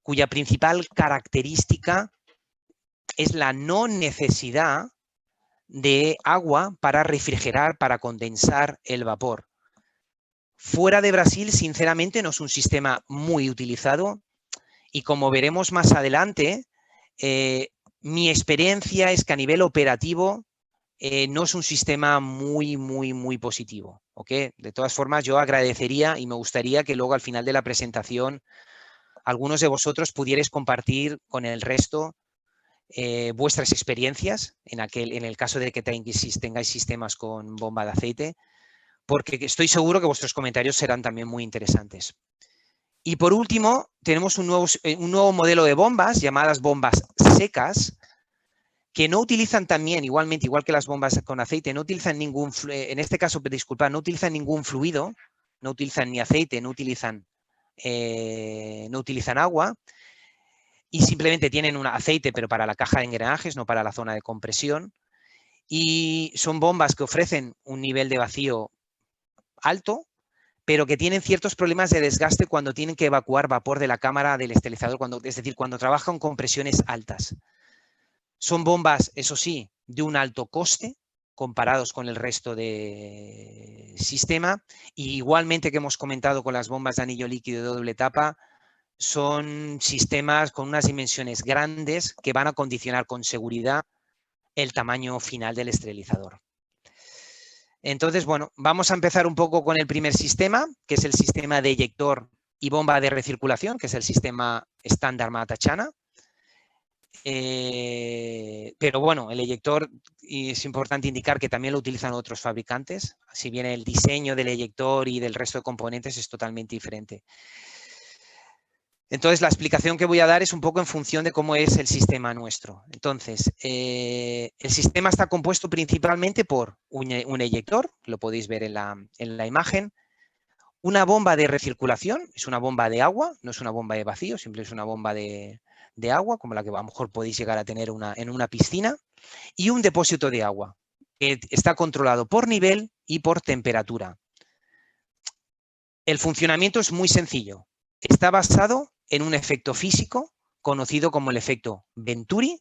S2: cuya principal característica es la no necesidad de agua para refrigerar, para condensar el vapor. Fuera de Brasil, sinceramente, no es un sistema muy utilizado, y como veremos más adelante, mi experiencia es que a nivel operativo no es un sistema muy positivo, ¿ok? De todas formas, yo agradecería y me gustaría que luego al final de la presentación algunos de vosotros pudierais compartir con el resto vuestras experiencias en el caso de que tengáis sistemas con bomba de aceite, porque estoy seguro que vuestros comentarios serán también muy interesantes. Y por último, tenemos un nuevo modelo de bombas llamadas bombas secas, que no utilizan también, igual que las bombas con aceite, no utilizan en este caso, disculpad, no utilizan ningún fluido, no utilizan ni aceite, no utilizan agua, y simplemente tienen un aceite, pero para la caja de engranajes, no para la zona de compresión. Y son bombas que ofrecen un nivel de vacío alto, pero que tienen ciertos problemas de desgaste cuando tienen que evacuar vapor de la cámara del esterilizador, es decir, cuando trabajan con presiones altas. Son bombas, eso sí, de un alto coste comparados con el resto del sistema, y igualmente que hemos comentado con las bombas de anillo líquido de doble etapa, son sistemas con unas dimensiones grandes que van a condicionar con seguridad el tamaño final del esterilizador. Entonces, bueno, vamos a empezar un poco con el primer sistema, que es el sistema de eyector y bomba de recirculación, que es el sistema estándar Matachana. Pero bueno, el eyector, y es importante indicar que también lo utilizan otros fabricantes, si bien el diseño del eyector y del resto de componentes es totalmente diferente. Entonces, la explicación que voy a dar es un poco en función de cómo es el sistema nuestro. Entonces, el sistema está compuesto principalmente por un eyector, lo podéis ver en la imagen, una bomba de recirculación, es una bomba de agua, no es una bomba de vacío, simplemente es una bomba de agua, como la que a lo mejor podéis llegar a tener en una piscina, y un depósito de agua, que está controlado por nivel y por temperatura. El funcionamiento es muy sencillo. Está basado en un efecto físico conocido como el efecto Venturi,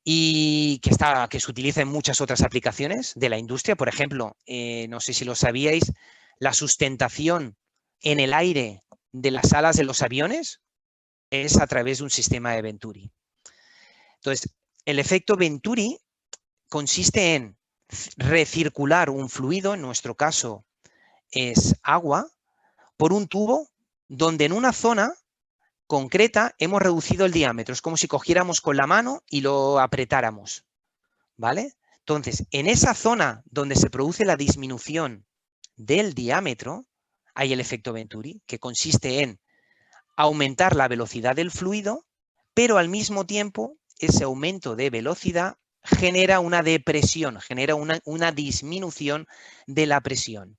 S2: y que se utiliza en muchas otras aplicaciones de la industria. Por ejemplo, no sé si lo sabíais, la sustentación en el aire de las alas de los aviones es a través de un sistema de Venturi. Entonces, el efecto Venturi consiste en recircular un fluido, en nuestro caso es agua, por un tubo donde en una zona concreta hemos reducido el diámetro. Es como si cogiéramos con la mano y lo apretáramos, ¿vale? Entonces, en esa zona donde se produce la disminución del diámetro, hay el efecto Venturi, que consiste en aumentar la velocidad del fluido, pero al mismo tiempo ese aumento de velocidad genera una depresión, genera una disminución de la presión.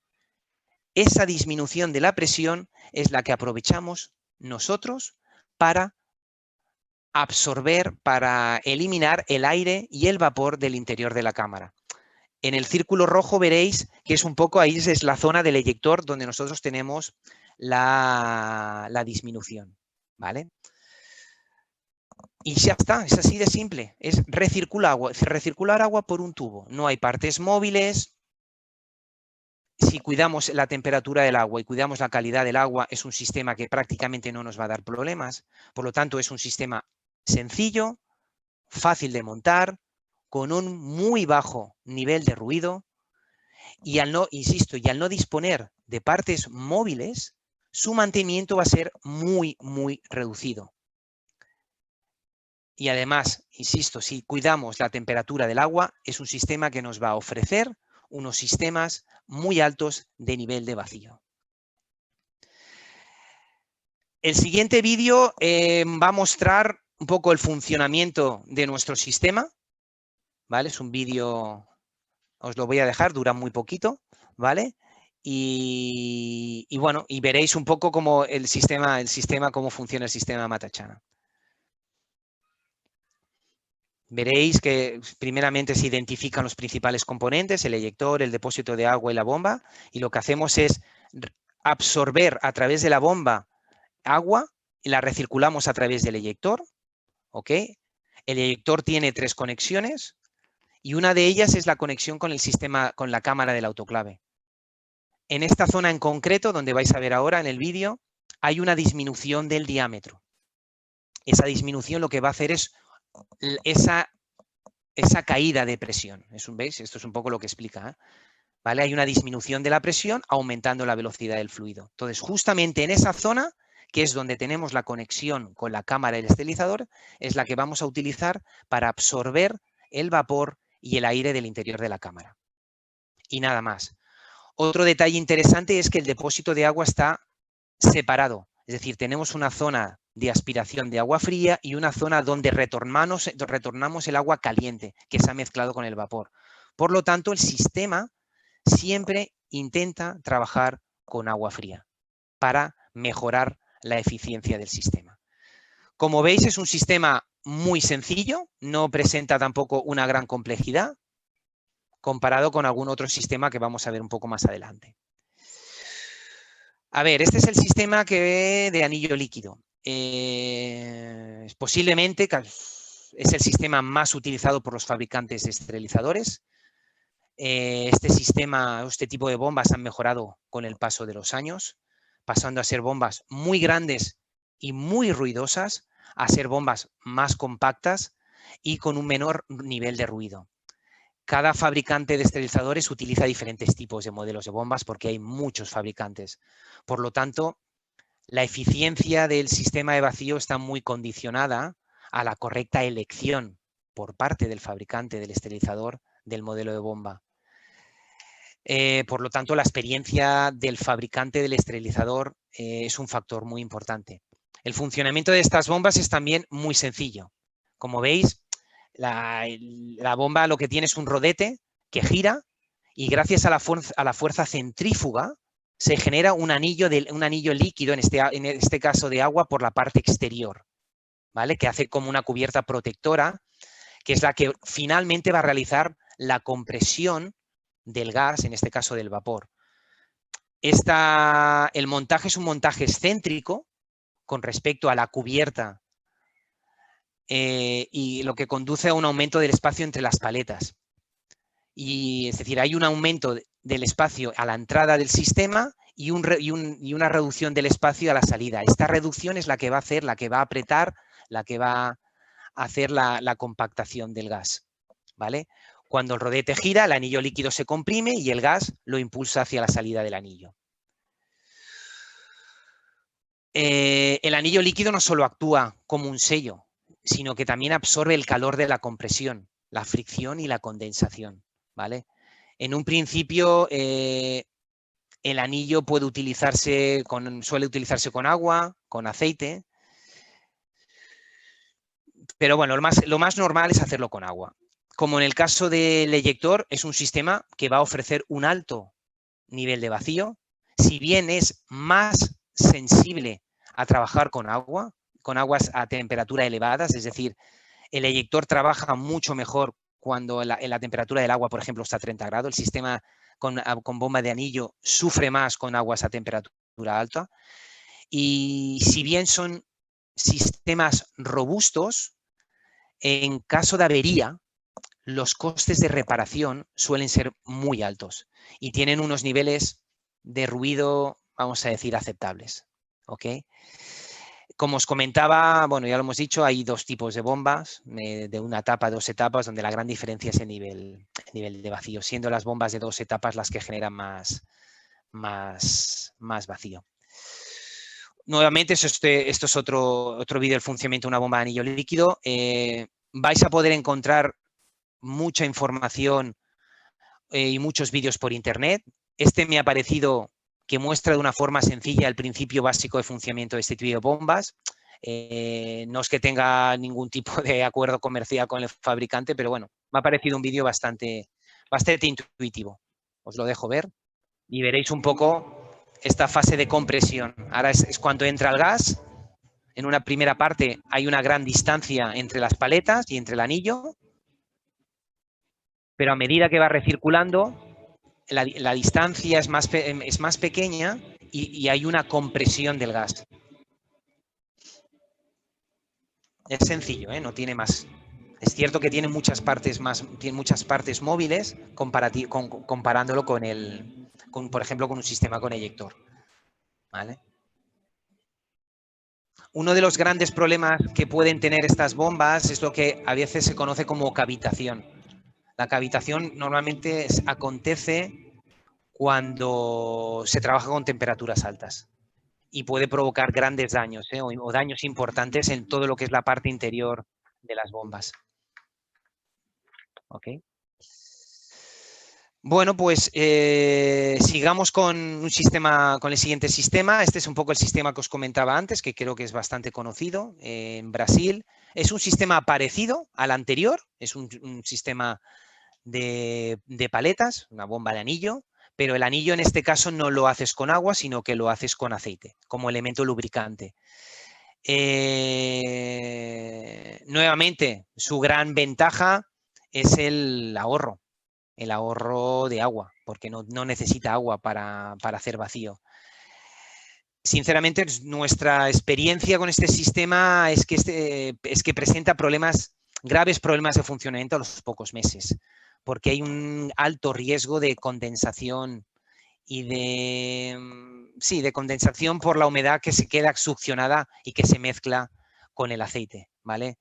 S2: Esa disminución de la presión es la que aprovechamos nosotros para absorber, para eliminar el aire y el vapor del interior de la cámara. En el círculo rojo veréis que es un poco, ahí es la zona del eyector donde nosotros tenemos la disminución, ¿vale? Y ya está, es así de simple, es recircular agua por un tubo. No hay partes móviles. Si cuidamos la temperatura del agua y cuidamos la calidad del agua, es un sistema que prácticamente no nos va a dar problemas. Por lo tanto, es un sistema sencillo, fácil de montar, con un muy bajo nivel de ruido y al no, insisto, y al no disponer de partes móviles, su mantenimiento va a ser muy, muy reducido. Y además, insisto, si cuidamos la temperatura del agua, es un sistema que nos va a ofrecer unos sistemas muy altos de nivel de vacío. El siguiente vídeo va a mostrar un poco el funcionamiento de nuestro sistema, ¿vale? Es un vídeo, os lo voy a dejar, dura muy poquito, ¿vale? Y bueno, y veréis un poco cómo cómo funciona el sistema Matachana. Veréis que primeramente se identifican los principales componentes, el eyector, el depósito de agua y la bomba, y lo que hacemos es absorber a través de la bomba agua y la recirculamos a través del eyector, ¿ok? El eyector tiene 3 conexiones y una de ellas es la conexión con el sistema, con la cámara del autoclave. En esta zona en concreto, donde vais a ver ahora en el vídeo, hay una disminución del diámetro. Esa disminución lo que va a hacer es esa caída de presión. ¿Veis? Esto es un poco lo que explica, ¿eh? ¿Vale? Hay una disminución de la presión aumentando la velocidad del fluido. Entonces, justamente en esa zona, que es donde tenemos la conexión con la cámara del esterilizador, es la que vamos a utilizar para absorber el vapor y el aire del interior de la cámara. Y nada más. Otro detalle interesante es que el depósito de agua está separado. Es decir, tenemos una zona de aspiración de agua fría y una zona donde retornamos el agua caliente que se ha mezclado con el vapor. Por lo tanto, el sistema siempre intenta trabajar con agua fría para mejorar la eficiencia del sistema. Como veis, es un sistema muy sencillo, no presenta tampoco una gran complejidad comparado con algún otro sistema que vamos a ver un poco más adelante. A ver, este es el sistema de anillo líquido. Posiblemente es el sistema más utilizado por los fabricantes de esterilizadores. Este sistema, este tipo de bombas han mejorado con el paso de los años, pasando a ser bombas muy grandes y muy ruidosas, a ser bombas más compactas y con un menor nivel de ruido. Cada fabricante de esterilizadores utiliza diferentes tipos de modelos de bombas porque hay muchos fabricantes. Por lo tanto, la eficiencia del sistema de vacío está muy condicionada a la correcta elección por parte del fabricante del esterilizador del modelo de bomba. Por lo tanto, la experiencia del fabricante del esterilizador es un factor muy importante. El funcionamiento de estas bombas es también muy sencillo. Como veis, la bomba lo que tiene es un rodete que gira y gracias a la fuerza centrífuga se genera un anillo líquido, en este caso de agua, por la parte exterior, ¿vale? Que hace como una cubierta protectora, que es la que finalmente va a realizar la compresión del gas, en este caso del vapor. El montaje es un montaje excéntrico con respecto a la cubierta y lo que conduce a un aumento del espacio entre las paletas. Es decir, hay un aumento del espacio a la entrada del sistema y una reducción del espacio a la salida. Esta reducción es la que va a hacer, la que va a apretar, la que va a hacer la compactación del gas, ¿vale? Cuando el rodete gira, el anillo líquido se comprime y el gas lo impulsa hacia la salida del anillo. El anillo líquido no solo actúa como un sello, sino que también absorbe el calor de la compresión, la fricción y la condensación, ¿vale? En un principio, el anillo suele utilizarse con agua, con aceite, pero bueno, lo más normal es hacerlo con agua. Como en el caso del eyector, es un sistema que va a ofrecer un alto nivel de vacío, si bien es más sensible a trabajar con aguas a temperatura elevadas, es decir, el eyector trabaja mucho mejor cuando la temperatura del agua, por ejemplo, está a 30 grados. El sistema con bomba de anillo sufre más con aguas a temperatura alta. Y si bien son sistemas robustos, en caso de avería, los costes de reparación suelen ser muy altos y tienen unos niveles de ruido, vamos a decir, aceptables. ¿Ok? Como os comentaba, bueno, ya lo hemos dicho, hay dos tipos de bombas, de una etapa, 2 etapas, donde la gran diferencia es el nivel de vacío, siendo las bombas de 2 etapas las que generan más vacío. Nuevamente, esto es otro vídeo del funcionamiento de una bomba de anillo líquido. Vais a poder encontrar mucha información y muchos vídeos por internet. Este me ha parecido que muestra de una forma sencilla el principio básico de funcionamiento de este tipo de bombas. No es que tenga ningún tipo de acuerdo comercial con el fabricante, pero bueno, me ha parecido un vídeo bastante intuitivo. Os lo dejo ver y veréis un poco esta fase de compresión. Ahora es cuando entra el gas. En una primera parte hay una gran distancia entre las paletas y entre el anillo, pero a medida que va recirculando, la distancia es más pequeña y hay una compresión del gas. Es sencillo, no tiene más. Es cierto que tiene muchas partes móviles comparándolo por ejemplo, con un sistema con eyector. ¿Vale? Uno de los grandes problemas que pueden tener estas bombas es lo que a veces se conoce como cavitación. La cavitación normalmente acontece cuando se trabaja con temperaturas altas y puede provocar grandes daños o daños importantes en todo lo que es la parte interior de las bombas. ¿Ok? Bueno, pues sigamos con el siguiente sistema. Este es un poco el sistema que os comentaba antes, que creo que es bastante conocido en Brasil. Es un sistema parecido al anterior, es un sistema de paletas, una bomba de anillo, pero el anillo en este caso no lo haces con agua, sino que lo haces con aceite, como elemento lubricante. Nuevamente, su gran ventaja es el ahorro de agua, porque no necesita agua para hacer vacío. Sinceramente, nuestra experiencia con este sistema es que presenta graves problemas de funcionamiento a los pocos meses, porque hay un alto riesgo de condensación y de condensación por la humedad que se queda succionada y que se mezcla con el aceite, ¿vale?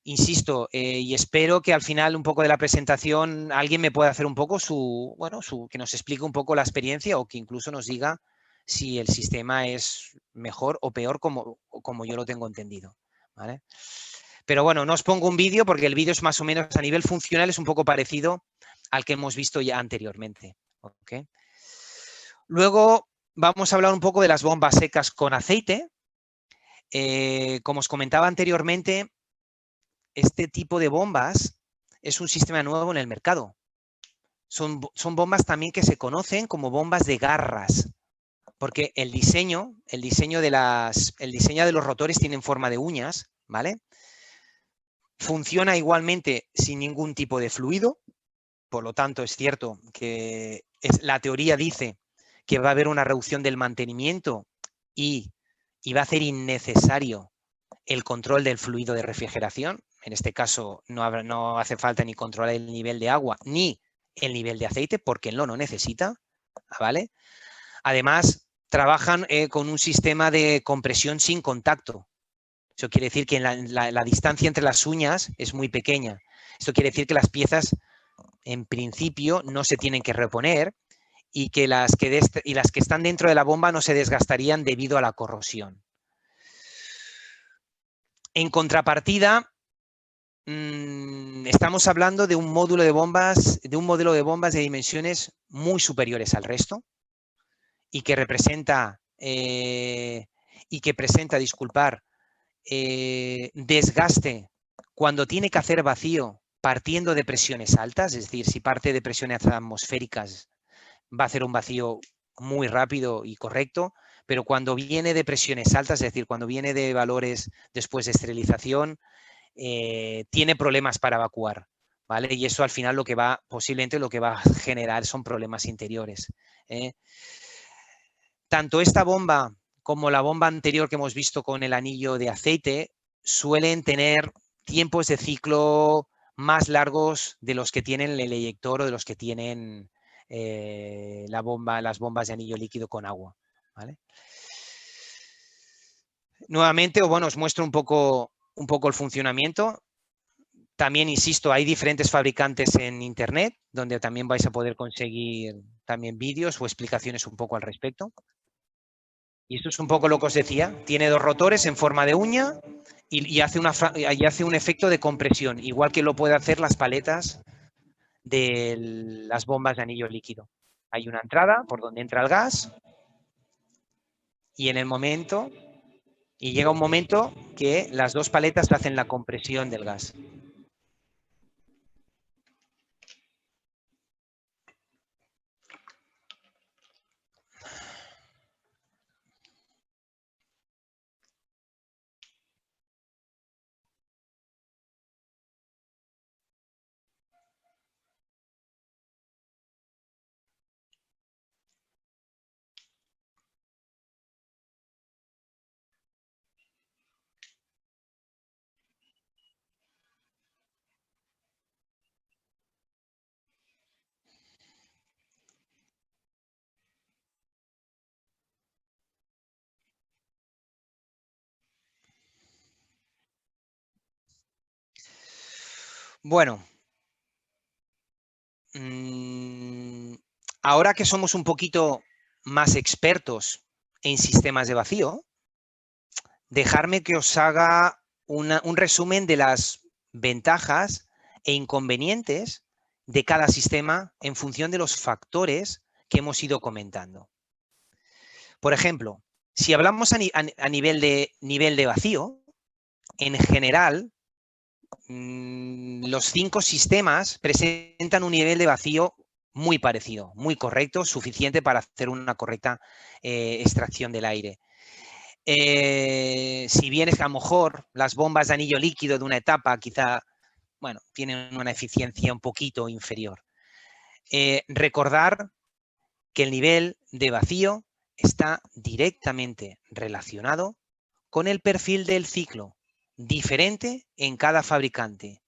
S2: Insisto, y espero que al final un poco de la presentación alguien me pueda hacer un poco que nos explique un poco la experiencia o que incluso nos diga si el sistema es mejor o peor como yo lo tengo entendido, ¿vale? Pero bueno, no os pongo un vídeo porque el vídeo es más o menos a nivel funcional, es un poco parecido al que hemos visto ya anteriormente, ¿ok? Luego vamos a hablar un poco de las bombas secas con aceite. Como os comentaba anteriormente, este tipo de bombas es un sistema nuevo en el mercado. Son bombas también que se conocen como bombas de garras, porque el diseño de los rotores tienen forma de uñas, ¿vale? Funciona igualmente sin ningún tipo de fluido, por lo tanto es cierto que la teoría dice que va a haber una reducción del mantenimiento y va a hacer innecesario el control del fluido de refrigeración. En este caso no hace falta ni controlar el nivel de agua ni el nivel de aceite porque él no lo necesita, ¿vale? Además, trabajan con un sistema de compresión sin contacto. Eso quiere decir que la distancia entre las uñas es muy pequeña. Esto quiere decir que las piezas en principio no se tienen que reponer y que las que están dentro de la bomba no se desgastarían debido a la corrosión. En contrapartida, estamos hablando de un modelo de bombas de dimensiones muy superiores al resto y que presenta, desgaste cuando tiene que hacer vacío partiendo de presiones altas, es decir, si parte de presiones atmosféricas va a hacer un vacío muy rápido y correcto, pero cuando viene de presiones altas, es decir, cuando viene de valores después de esterilización, tiene problemas para evacuar, ¿vale? Y eso al final posiblemente lo que va a generar son problemas interiores. Tanto esta bomba como la bomba anterior que hemos visto con el anillo de aceite suelen tener tiempos de ciclo más largos de los que tienen el eyector o de los que tienen las bombas de anillo líquido con agua, ¿vale? Nuevamente, os muestro un poco el funcionamiento. También, insisto, hay diferentes fabricantes en Internet, donde también vais a poder conseguir también vídeos o explicaciones un poco al respecto. Y esto es un poco lo que os decía. Tiene dos rotores en forma de uña y hace un efecto de compresión, igual que lo puede hacer las paletas de las bombas de anillo líquido. Hay una entrada por donde entra el gas y llega un momento que las dos paletas hacen la compresión del gas. Bueno, ahora que somos un poquito más expertos en sistemas de vacío, dejarme que os haga un resumen de las ventajas e inconvenientes de cada sistema en función de los factores que hemos ido comentando. Por ejemplo, si hablamos a nivel de vacío, en general, los 5 sistemas presentan un nivel de vacío muy parecido, muy correcto, suficiente para hacer una correcta extracción del aire. Si bien es que a lo mejor las bombas de anillo líquido de una etapa quizá, tienen una eficiencia un poquito inferior. Recordar que el nivel de vacío está directamente relacionado con el perfil del ciclo, diferente en cada fabricante,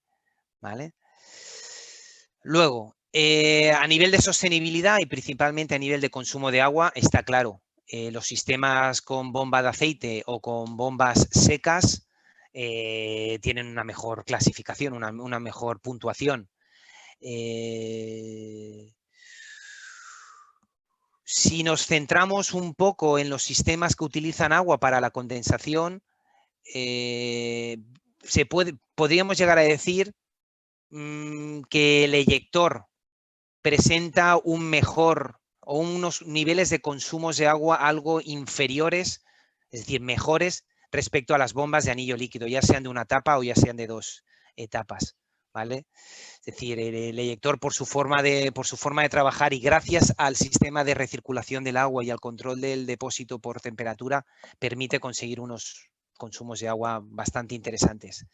S2: ¿vale? Luego, a nivel de sostenibilidad y principalmente a nivel de consumo de agua, está claro, los sistemas con bomba de aceite o con bombas secas tienen una mejor clasificación, una mejor puntuación. Si nos centramos un poco en los sistemas que utilizan agua para la condensación, podríamos llegar a decir que el eyector presenta un mejor o unos niveles de consumos de agua algo inferiores, es decir, mejores respecto a las bombas de anillo líquido, ya sean de una etapa o ya sean de 2 etapas, ¿vale? Es decir, el eyector por su forma de trabajar y gracias al sistema de recirculación del agua y al control del depósito por temperatura, permite conseguir unos consumos de agua bastante interesantes.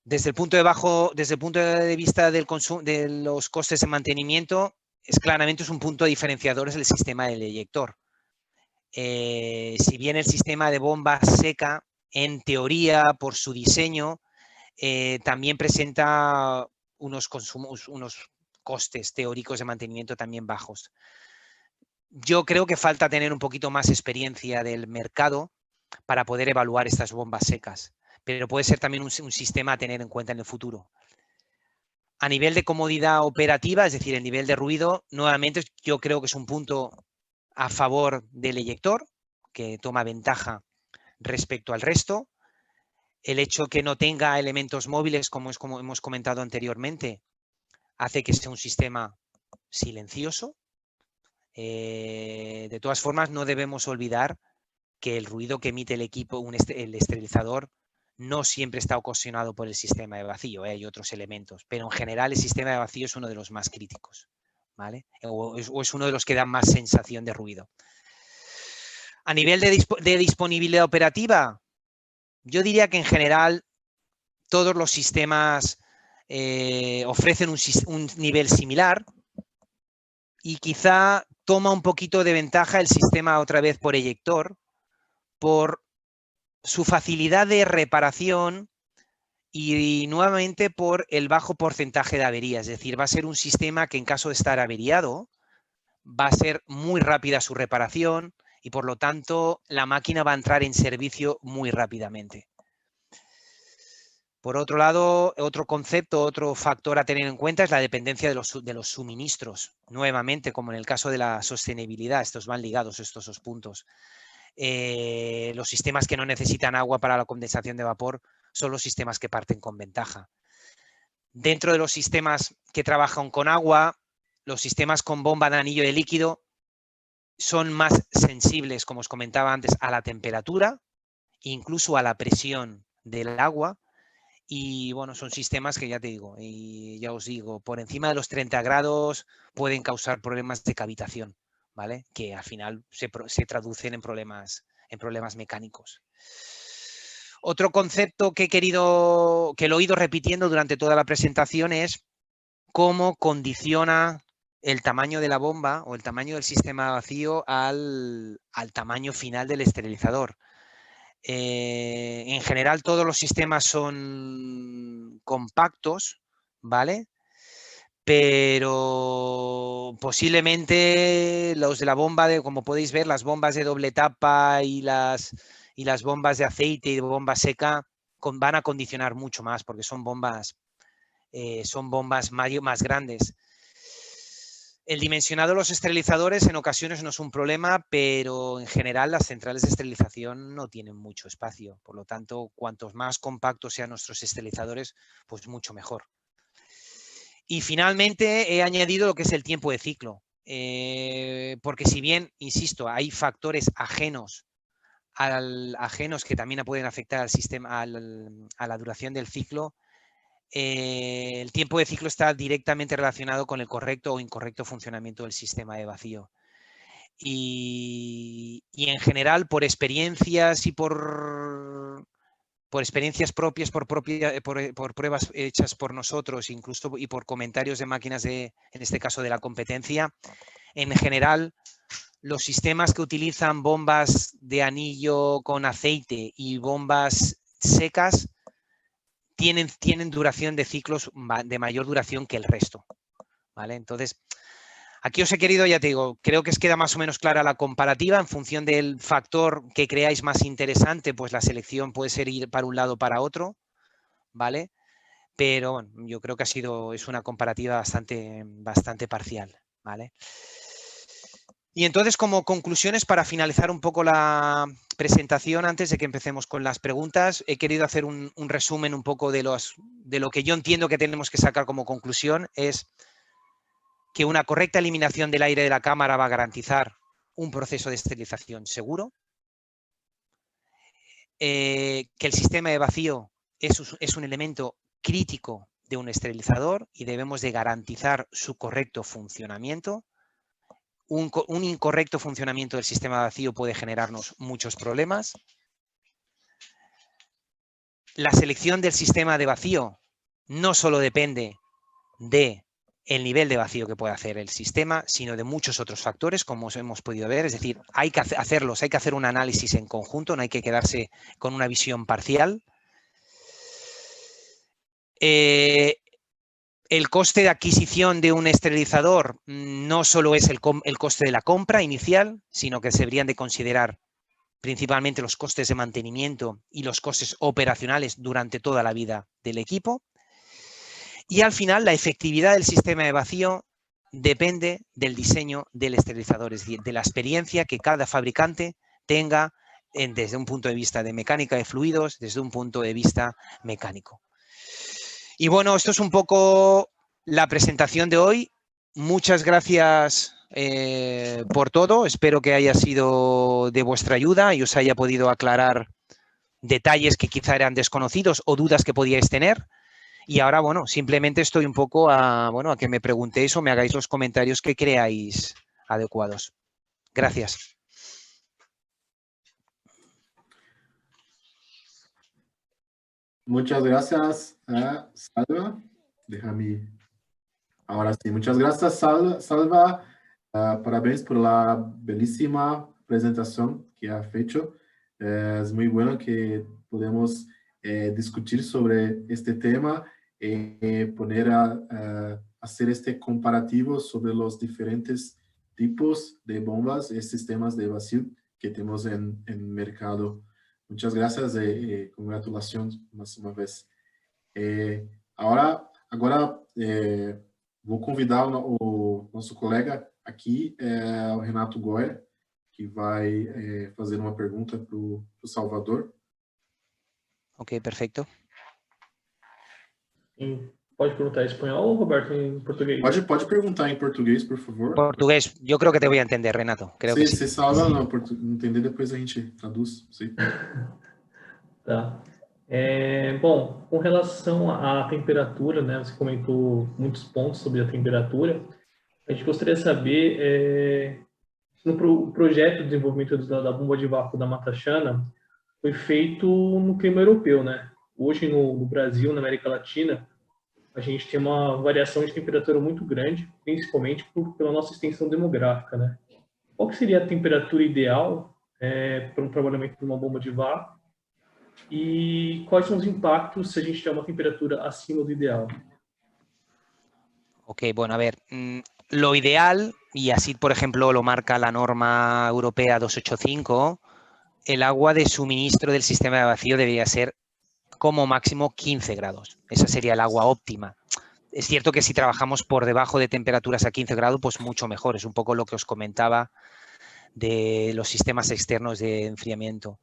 S2: Desde el punto de vista del consumo, de los costes de mantenimiento, claramente es un punto diferenciador es el sistema del eyector. Si bien el sistema de bomba seca, en teoría, por su diseño, también presenta unos costes teóricos de mantenimiento también bajos. Yo creo que falta tener un poquito más experiencia del mercado para poder evaluar estas bombas secas, pero puede ser también un sistema a tener en cuenta en el futuro. A nivel de comodidad operativa, es decir, el nivel de ruido, nuevamente yo creo que es un punto a favor del eyector, que toma ventaja respecto al resto. El hecho que no tenga elementos móviles, como hemos comentado anteriormente, hace que sea un sistema silencioso. De todas formas, no debemos olvidar que el ruido que emite el equipo, el esterilizador, no siempre está ocasionado por el sistema de vacío, hay otros elementos, pero en general el sistema de vacío es uno de los más críticos, ¿vale? O es uno de los que dan más sensación de ruido. A nivel de disponibilidad operativa, yo diría que en general todos los sistemas ofrecen un nivel similar y quizá toma un poquito de ventaja el sistema otra vez por eyector, por su facilidad de reparación y nuevamente por el bajo porcentaje de averías. Es decir, va a ser un sistema que en caso de estar averiado va a ser muy rápida su reparación y por lo tanto la máquina va a entrar en servicio muy rápidamente. Por otro lado, otro concepto, otro factor a tener en cuenta es la dependencia de los suministros. Nuevamente, como en el caso de la sostenibilidad, estos van ligados, estos dos puntos. Los sistemas que no necesitan agua para la condensación de vapor son los sistemas que parten con ventaja. Dentro de los sistemas que trabajan con agua, los sistemas con bomba de anillo de líquido son más sensibles, como os comentaba antes, a la temperatura, incluso a la presión del agua. Y bueno, son sistemas que ya te digo, y ya os digo, por encima de los 30 grados pueden causar problemas de cavitación, ¿vale? Que al final se traducen en problemas mecánicos. Otro concepto que lo he ido repitiendo durante toda la presentación es cómo condiciona el tamaño de la bomba o el tamaño del sistema vacío al tamaño final del esterilizador. En general todos los sistemas son compactos, ¿vale? Pero posiblemente los de la bomba, como podéis ver, las bombas de doble tapa y las bombas de aceite y de bomba seca van a condicionar mucho más porque son bombas más grandes. El dimensionado de los esterilizadores en ocasiones no es un problema, pero en general las centrales de esterilización no tienen mucho espacio. Por lo tanto, cuantos más compactos sean nuestros esterilizadores, pues mucho mejor. Y finalmente he añadido lo que es el tiempo de ciclo. Porque si bien, insisto, hay factores ajenos que también pueden afectar al sistema, a la duración del ciclo, el tiempo de ciclo está directamente relacionado con el correcto o incorrecto funcionamiento del sistema de vacío. Y en general, por experiencias y por experiencias propias, por pruebas hechas por nosotros, incluso y por comentarios de máquinas en este caso de la competencia, en general, los sistemas que utilizan bombas de anillo con aceite y bombas secas tienen duración de ciclos de mayor duración que el resto, ¿vale? Entonces, aquí os he querido, ya te digo, creo que os queda más o menos clara la comparativa. En función del factor que creáis más interesante, pues la selección puede ser ir para un lado o para otro, ¿vale? Pero bueno, yo creo que es una comparativa bastante parcial, ¿vale? Y entonces, como conclusiones, para finalizar un poco la presentación, antes de que empecemos con las preguntas, he querido hacer un resumen un poco de lo que yo entiendo que tenemos que sacar como conclusión, es que una correcta eliminación del aire de la cámara va a garantizar un proceso de esterilización seguro, que el sistema de vacío es un elemento crítico de un esterilizador y debemos de garantizar su correcto funcionamiento. Un incorrecto funcionamiento del sistema vacío puede generarnos muchos problemas. La selección del sistema de vacío no solo depende del nivel de vacío que puede hacer el sistema, sino de muchos otros factores, como hemos podido ver. Es decir, hay que hacer un análisis en conjunto, no hay que quedarse con una visión parcial. El coste de adquisición de un esterilizador no solo es el coste de la compra inicial, sino que se deberían de considerar principalmente los costes de mantenimiento y los costes operacionales durante toda la vida del equipo. Y al final, la efectividad del sistema de vacío depende del diseño del esterilizador, es decir, de la experiencia que cada fabricante tenga desde un punto de vista de mecánica de fluidos, desde un punto de vista mecánico. Y bueno, esto es un poco la presentación de hoy. Muchas gracias por todo. Espero que haya sido de vuestra ayuda y os haya podido aclarar detalles que quizá eran desconocidos o dudas que podíais tener. Y ahora, bueno, simplemente estoy un poco a que me preguntéis o me hagáis los comentarios que creáis adecuados. Gracias.
S1: Muchas gracias, Salva. Déjame. Ahora sí, muchas gracias, Salva. Parabéns por la bellísima presentación que ha hecho. Es muy bueno que podemos discutir sobre este tema y poner a hacer este comparativo sobre los diferentes tipos de bombas y sistemas de vacío que tenemos en el mercado. Muchas gracias y congratulaciones más una vez. Agora vou convidar o nosso colega aqui, o Renato Goya, que vai fazer uma pergunta para o Salvador.
S2: Ok, perfecto.
S3: Pode perguntar em espanhol ou, Roberto, em português?
S1: Pode perguntar em português, por favor.
S2: Portugués, yo creo que te voy a entender, Renato. Creo que sí.
S1: Se Salva não entender, depois a gente traduz. Sim.
S3: Tá. Bom, com relação à temperatura, né, você comentou muitos pontos sobre a temperatura. A gente gostaria de saber no projeto de desenvolvimento da bomba de vácuo da Matachana foi feito no clima europeu, né? Hoje no Brasil, na América Latina, a gente tem uma variação de temperatura muito grande, principalmente pela nossa extensão demográfica, né? Qual que seria a temperatura ideal para um trabalhamento de uma bomba de vácuo? E quais são os impactos se a gente tiver uma temperatura acima do ideal?
S2: Ok, bueno, a ver, lo ideal, y así por ejemplo lo marca la norma europea 285, el agua de suministro del sistema de vacío debería ser como máximo 15 grados. Esa sería el agua óptima. Es cierto que si trabajamos por debajo de temperaturas a 15 grados, pues mucho mejor. Es un poco lo que os comentaba de los sistemas externos de enfriamiento.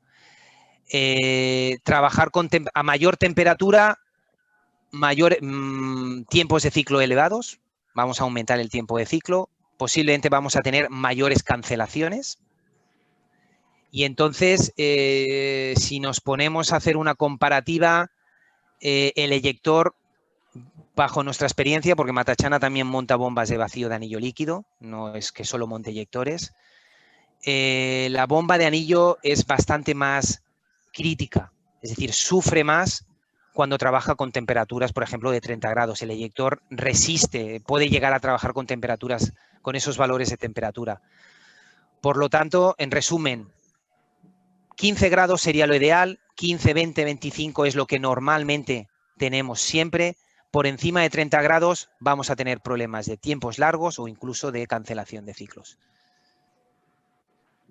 S2: Trabajar a mayor temperatura, mayor tiempos de ciclo elevados. Vamos a aumentar el tiempo de ciclo. Posiblemente vamos a tener mayores cancelaciones. Y entonces, si nos ponemos a hacer una comparativa, el eyector, bajo nuestra experiencia, porque Matachana también monta bombas de vacío de anillo líquido, no es que solo monte eyectores, la bomba de anillo es bastante más crítica, es decir, sufre más cuando trabaja con temperaturas, por ejemplo, de 30 grados. El eyector resiste, puede llegar a trabajar con temperaturas, con esos valores de temperatura. Por lo tanto, en resumen, 15 grados sería lo ideal, 15, 20, 25 es lo que normalmente tenemos siempre. Por encima de 30 grados vamos a tener problemas de tiempos largos o incluso de cancelación de ciclos.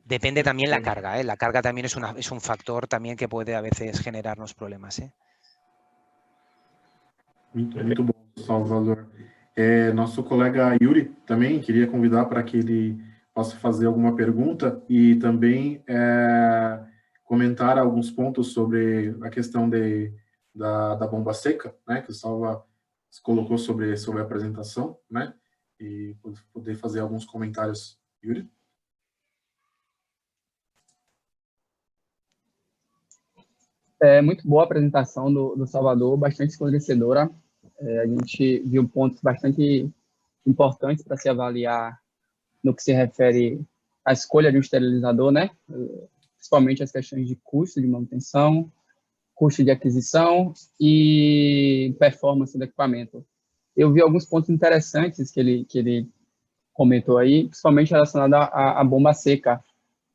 S2: Depende también la carga, ¿eh? La carga también es un factor también que puede a veces generarnos problemas, ¿eh?
S1: Muito bom, Salvador. Nosso colega Yuri também queria convidar para que ele possa fazer alguma pergunta e também comentar alguns pontos sobre a questão da bomba seca, né, que o Salva colocou sobre a apresentação, né, e poder fazer alguns comentários. Yuri?
S4: Muito boa a apresentação do Salvador, bastante esclarecedora. A gente viu pontos bastante importantes para se avaliar no que se refere à escolha de um esterilizador, né? Principalmente as questões de custo de manutenção, custo de aquisição e performance do equipamento. Eu vi alguns pontos interessantes que ele comentou aí, principalmente relacionado à bomba seca.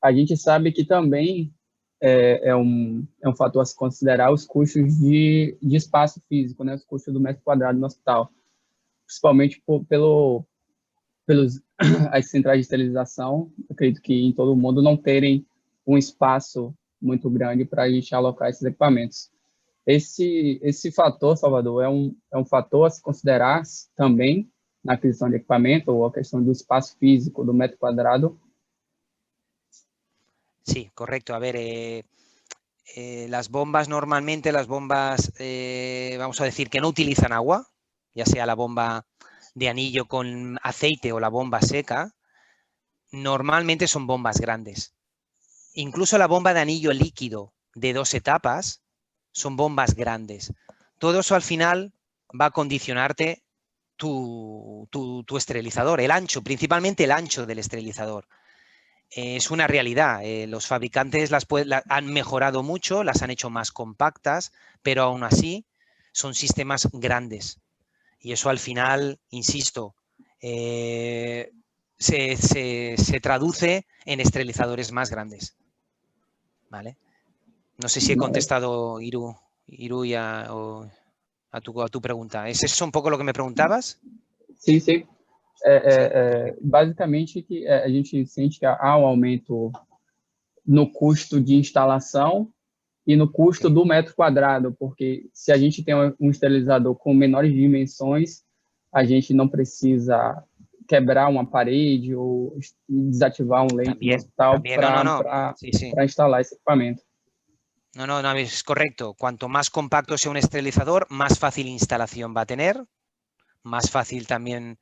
S4: A gente sabe que também é um fator a se considerar os custos de espaço físico, né? Os custos do metro quadrado no hospital, principalmente pelos as centrais de esterilização. Eu acredito que em todo o mundo não terem um espaço muito grande para a gente alocar esses equipamentos. Esse fator, Salvador, é um fator a se considerar também na aquisição de equipamento ou a questão do espaço físico, do metro quadrado.
S2: Sí, correcto. A ver, las bombas normalmente, vamos a decir que no utilizan agua, ya sea la bomba de anillo con aceite o la bomba seca, normalmente son bombas grandes. Incluso la bomba de anillo líquido de 2 etapas son bombas grandes. Todo eso al final va a condicionarte tu esterilizador, el ancho, principalmente el ancho del esterilizador. Es una realidad. Los fabricantes han mejorado mucho, las han hecho más compactas, pero aún así son sistemas grandes. Y eso al final, insisto, se traduce en esterilizadores más grandes. ¿Vale? No sé si he contestado, Iru a tu pregunta. ¿Es eso un poco lo que me preguntabas?
S4: Sim, sim. Basicamente, que a gente sente que há um aumento no custo de instalação e no custo do metro quadrado, porque se a gente tem um esterilizador com menores dimensões, a gente não precisa quebrar uma parede ou desativar um leito no hospital para instalar esse equipamento.
S2: No, es correcto. Cuanto más compacto sea un esterilizador, más fácil instalación va a tener, más fácil también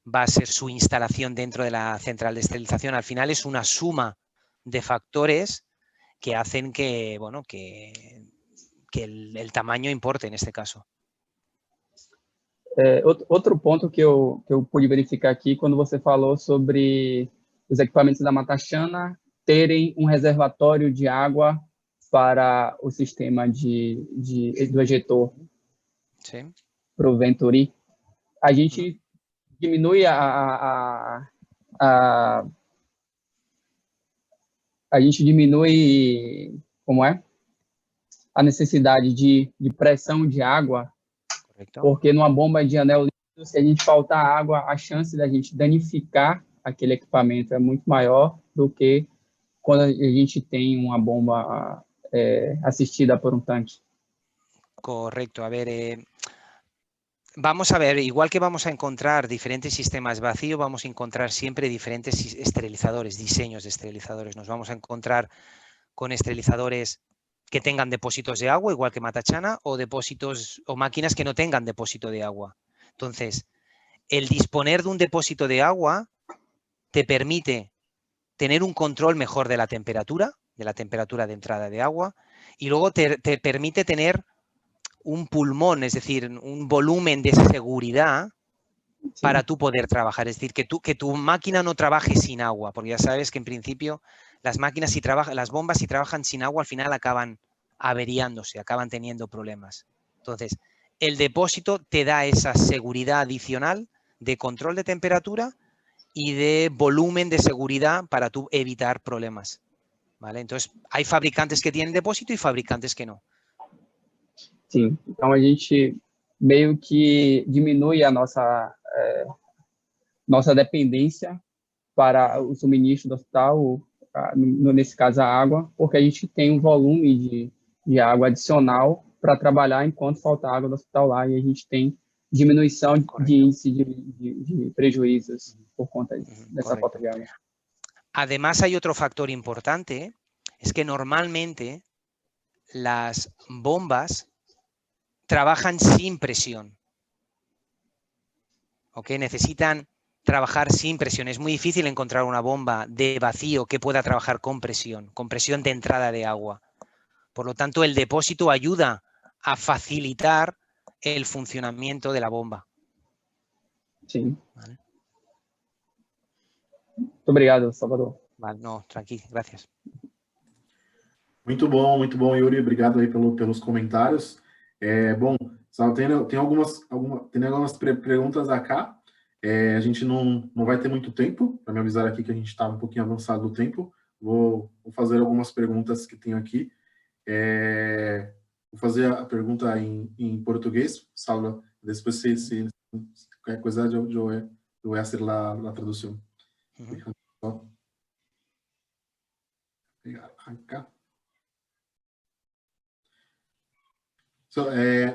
S2: va a ser su instalación dentro de la central de esterilización. Al final es una suma de factores que hacen que, bueno, que el tamaño importe en este caso.
S4: Outro ponto que eu pude verificar aqui, quando você falou sobre os equipamentos da Matachana terem um reservatório de água para o sistema do ejetor para o Venturi, a gente diminui a gente diminui, como é? A necessidade de pressão de água. Correcto. Porque numa bomba de anel líquido, se a gente faltar água, a chance da gente danificar aquele equipamento é muito maior do que quando a gente tem uma bomba asistida por um tanque.
S2: Correcto. A ver, vamos a ver, igual que vamos a encontrar diferentes sistemas vacíos, vamos a encontrar siempre diferentes esterilizadores, diseños de esterilizadores. Nos vamos a encontrar con esterilizadores que tengan depósitos de agua, igual que Matachana, o depósitos o máquinas que no tengan depósito de agua. Entonces, el disponer de un depósito de agua te permite tener un control mejor de la temperatura de entrada de agua, y luego te permite tener un pulmón, es decir, un volumen de seguridad para tú poder trabajar. Es decir, que tu máquina no trabaje sin agua, porque ya sabes que en principio las máquinas, las bombas, si trabajan sin agua, al final acaban averiándose, acaban teniendo problemas. Entonces, el depósito te da esa seguridad adicional de control de temperatura y de volumen de seguridad para tú evitar problemas. ¿Vale? Entonces, hay fabricantes que tienen depósito y fabricantes que no.
S4: Sim, então a gente meio que diminui a nossa dependência para o suministro do hospital, nesse caso a água, porque a gente tem um volume de água adicional para trabalhar enquanto falta água do hospital lá, e a gente tem diminuição de índice de prejuízos por conta dessa falta de água.
S2: Además, hay otro factor importante, es que normalmente las bombas trabajan sin presión. ¿Ok? Necesitan trabajar sin presión. Es muy difícil encontrar una bomba de vacío que pueda trabajar con presión de entrada de agua. Por lo tanto, el depósito ayuda a facilitar el funcionamiento de la bomba.
S4: Sí. Vale. Muito obrigado, Salvador.
S2: Vale, no, tranquilo, gracias.
S1: Muito bom, Yuri. Obrigado aí pelos comentários. Bom, tem algumas perguntas acá. A gente não vai ter muito tempo, para me avisar aqui que a gente está um pouquinho avançado no tempo. Vou fazer algumas perguntas que tenho aqui. Vou fazer a pergunta em português, Salva. Depois, se qualquer coisa, eu vou fazer a tradução. Acá.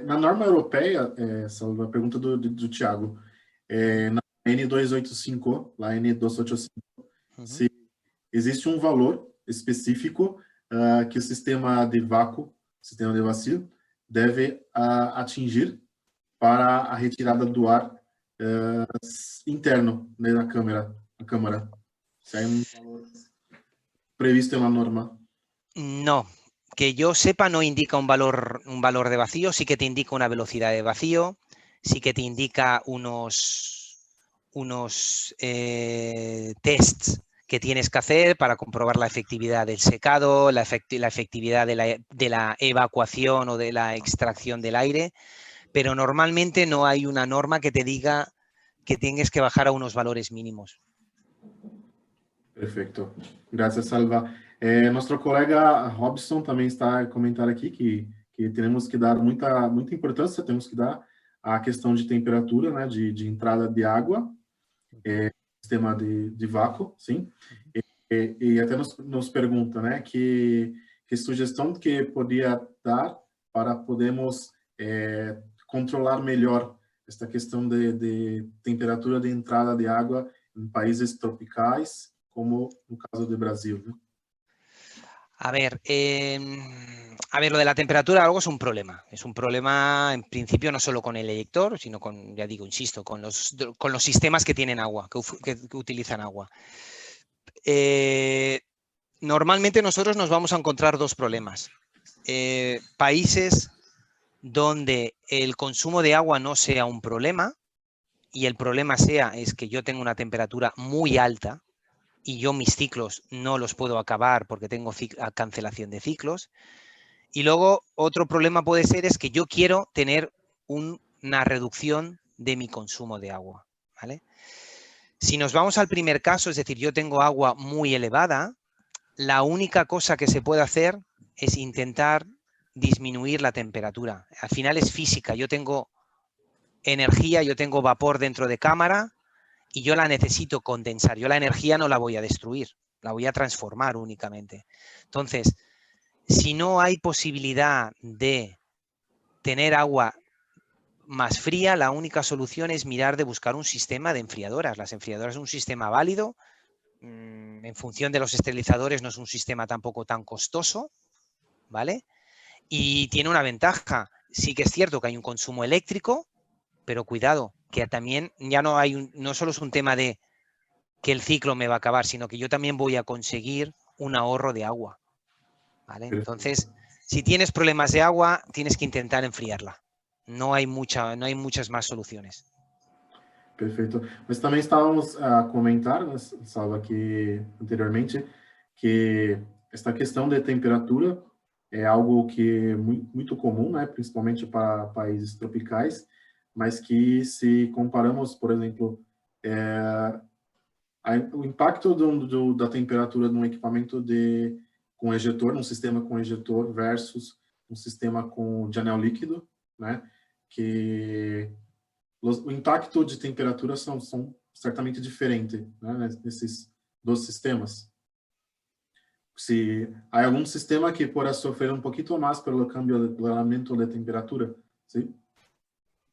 S1: Na norma europeia, Salva, a pergunta do Thiago, na N285, lá N285, se existe um valor específico que o sistema de vácuo, sistema de vacío, deve atingir para a retirada do ar interno, né, na câmara. Se hay un valor previsto en la norma.
S2: No, que yo sepa no indica un valor de vacío, sí que te indica una velocidad de vacío, sí que te indica unos tests que tienes que hacer para comprobar la efectividad del secado, la efectividad de la evacuación o de la extracción del aire, pero normalmente no hay una norma que te diga que tienes que bajar a unos valores mínimos.
S1: Perfeito. Graças, Salva. Nosso colega Robson também está a comentar aqui que temos que dar muita importância, temos que dar à questão de temperatura, né, de entrada de água, sistema de vácuo, sim. E até nos pergunta, né, que sugestão que podia dar para podermos controlar melhor esta questão de temperatura de entrada de água em países tropicais, como no caso do Brasil, ¿no?
S2: A ver, lo de la temperatura algo es un problema. Es un problema, en principio, no solo con el eyector, sino con, ya digo, insisto, con los sistemas que tienen agua, que utilizan agua. Normalmente nosotros nos vamos a encontrar dos problemas. Países donde el consumo de agua no sea un problema y el problema es que yo tengo una temperatura muy alta y yo mis ciclos no los puedo acabar porque tengo cancelación de ciclos. Y luego otro problema puede ser es que yo quiero tener una reducción de mi consumo de agua, ¿vale? Si nos vamos al primer caso, es decir, yo tengo agua muy elevada, la única cosa que se puede hacer es intentar disminuir la temperatura. Al final es física, yo tengo energía, yo tengo vapor dentro de cámara y yo la necesito condensar. Yo la energía no la voy a destruir, la voy a transformar únicamente. Entonces, si no hay posibilidad de tener agua más fría, la única solución es mirar de buscar un sistema de enfriadoras. Las enfriadoras es un sistema válido. En función de los esterilizadores no es un sistema tampoco tan costoso, ¿vale? Y tiene una ventaja. Sí que es cierto que hay un consumo eléctrico, pero cuidado, que también ya no solo es un tema de que el ciclo me va a acabar, sino que yo también voy a conseguir un ahorro de agua, ¿vale? Entonces, si tienes problemas de agua, tienes que intentar enfriarla. No hay muchas más soluciones.
S1: Perfeito. Mas também estávamos a comentar, né, Salva, aqui anteriormente, que esta questão de temperatura é algo que é muito comum, né, principalmente para países tropicais, mas que se comparamos, por exemplo, o impacto da temperatura num equipamento com ejetor, num sistema com ejetor versus um sistema de anel líquido, né, que o impacto de temperatura são certamente diferentes, né, nesses dois sistemas. Se há algum sistema que possa sofrer um pouquinho mais pelo aumento de temperatura, ¿sí?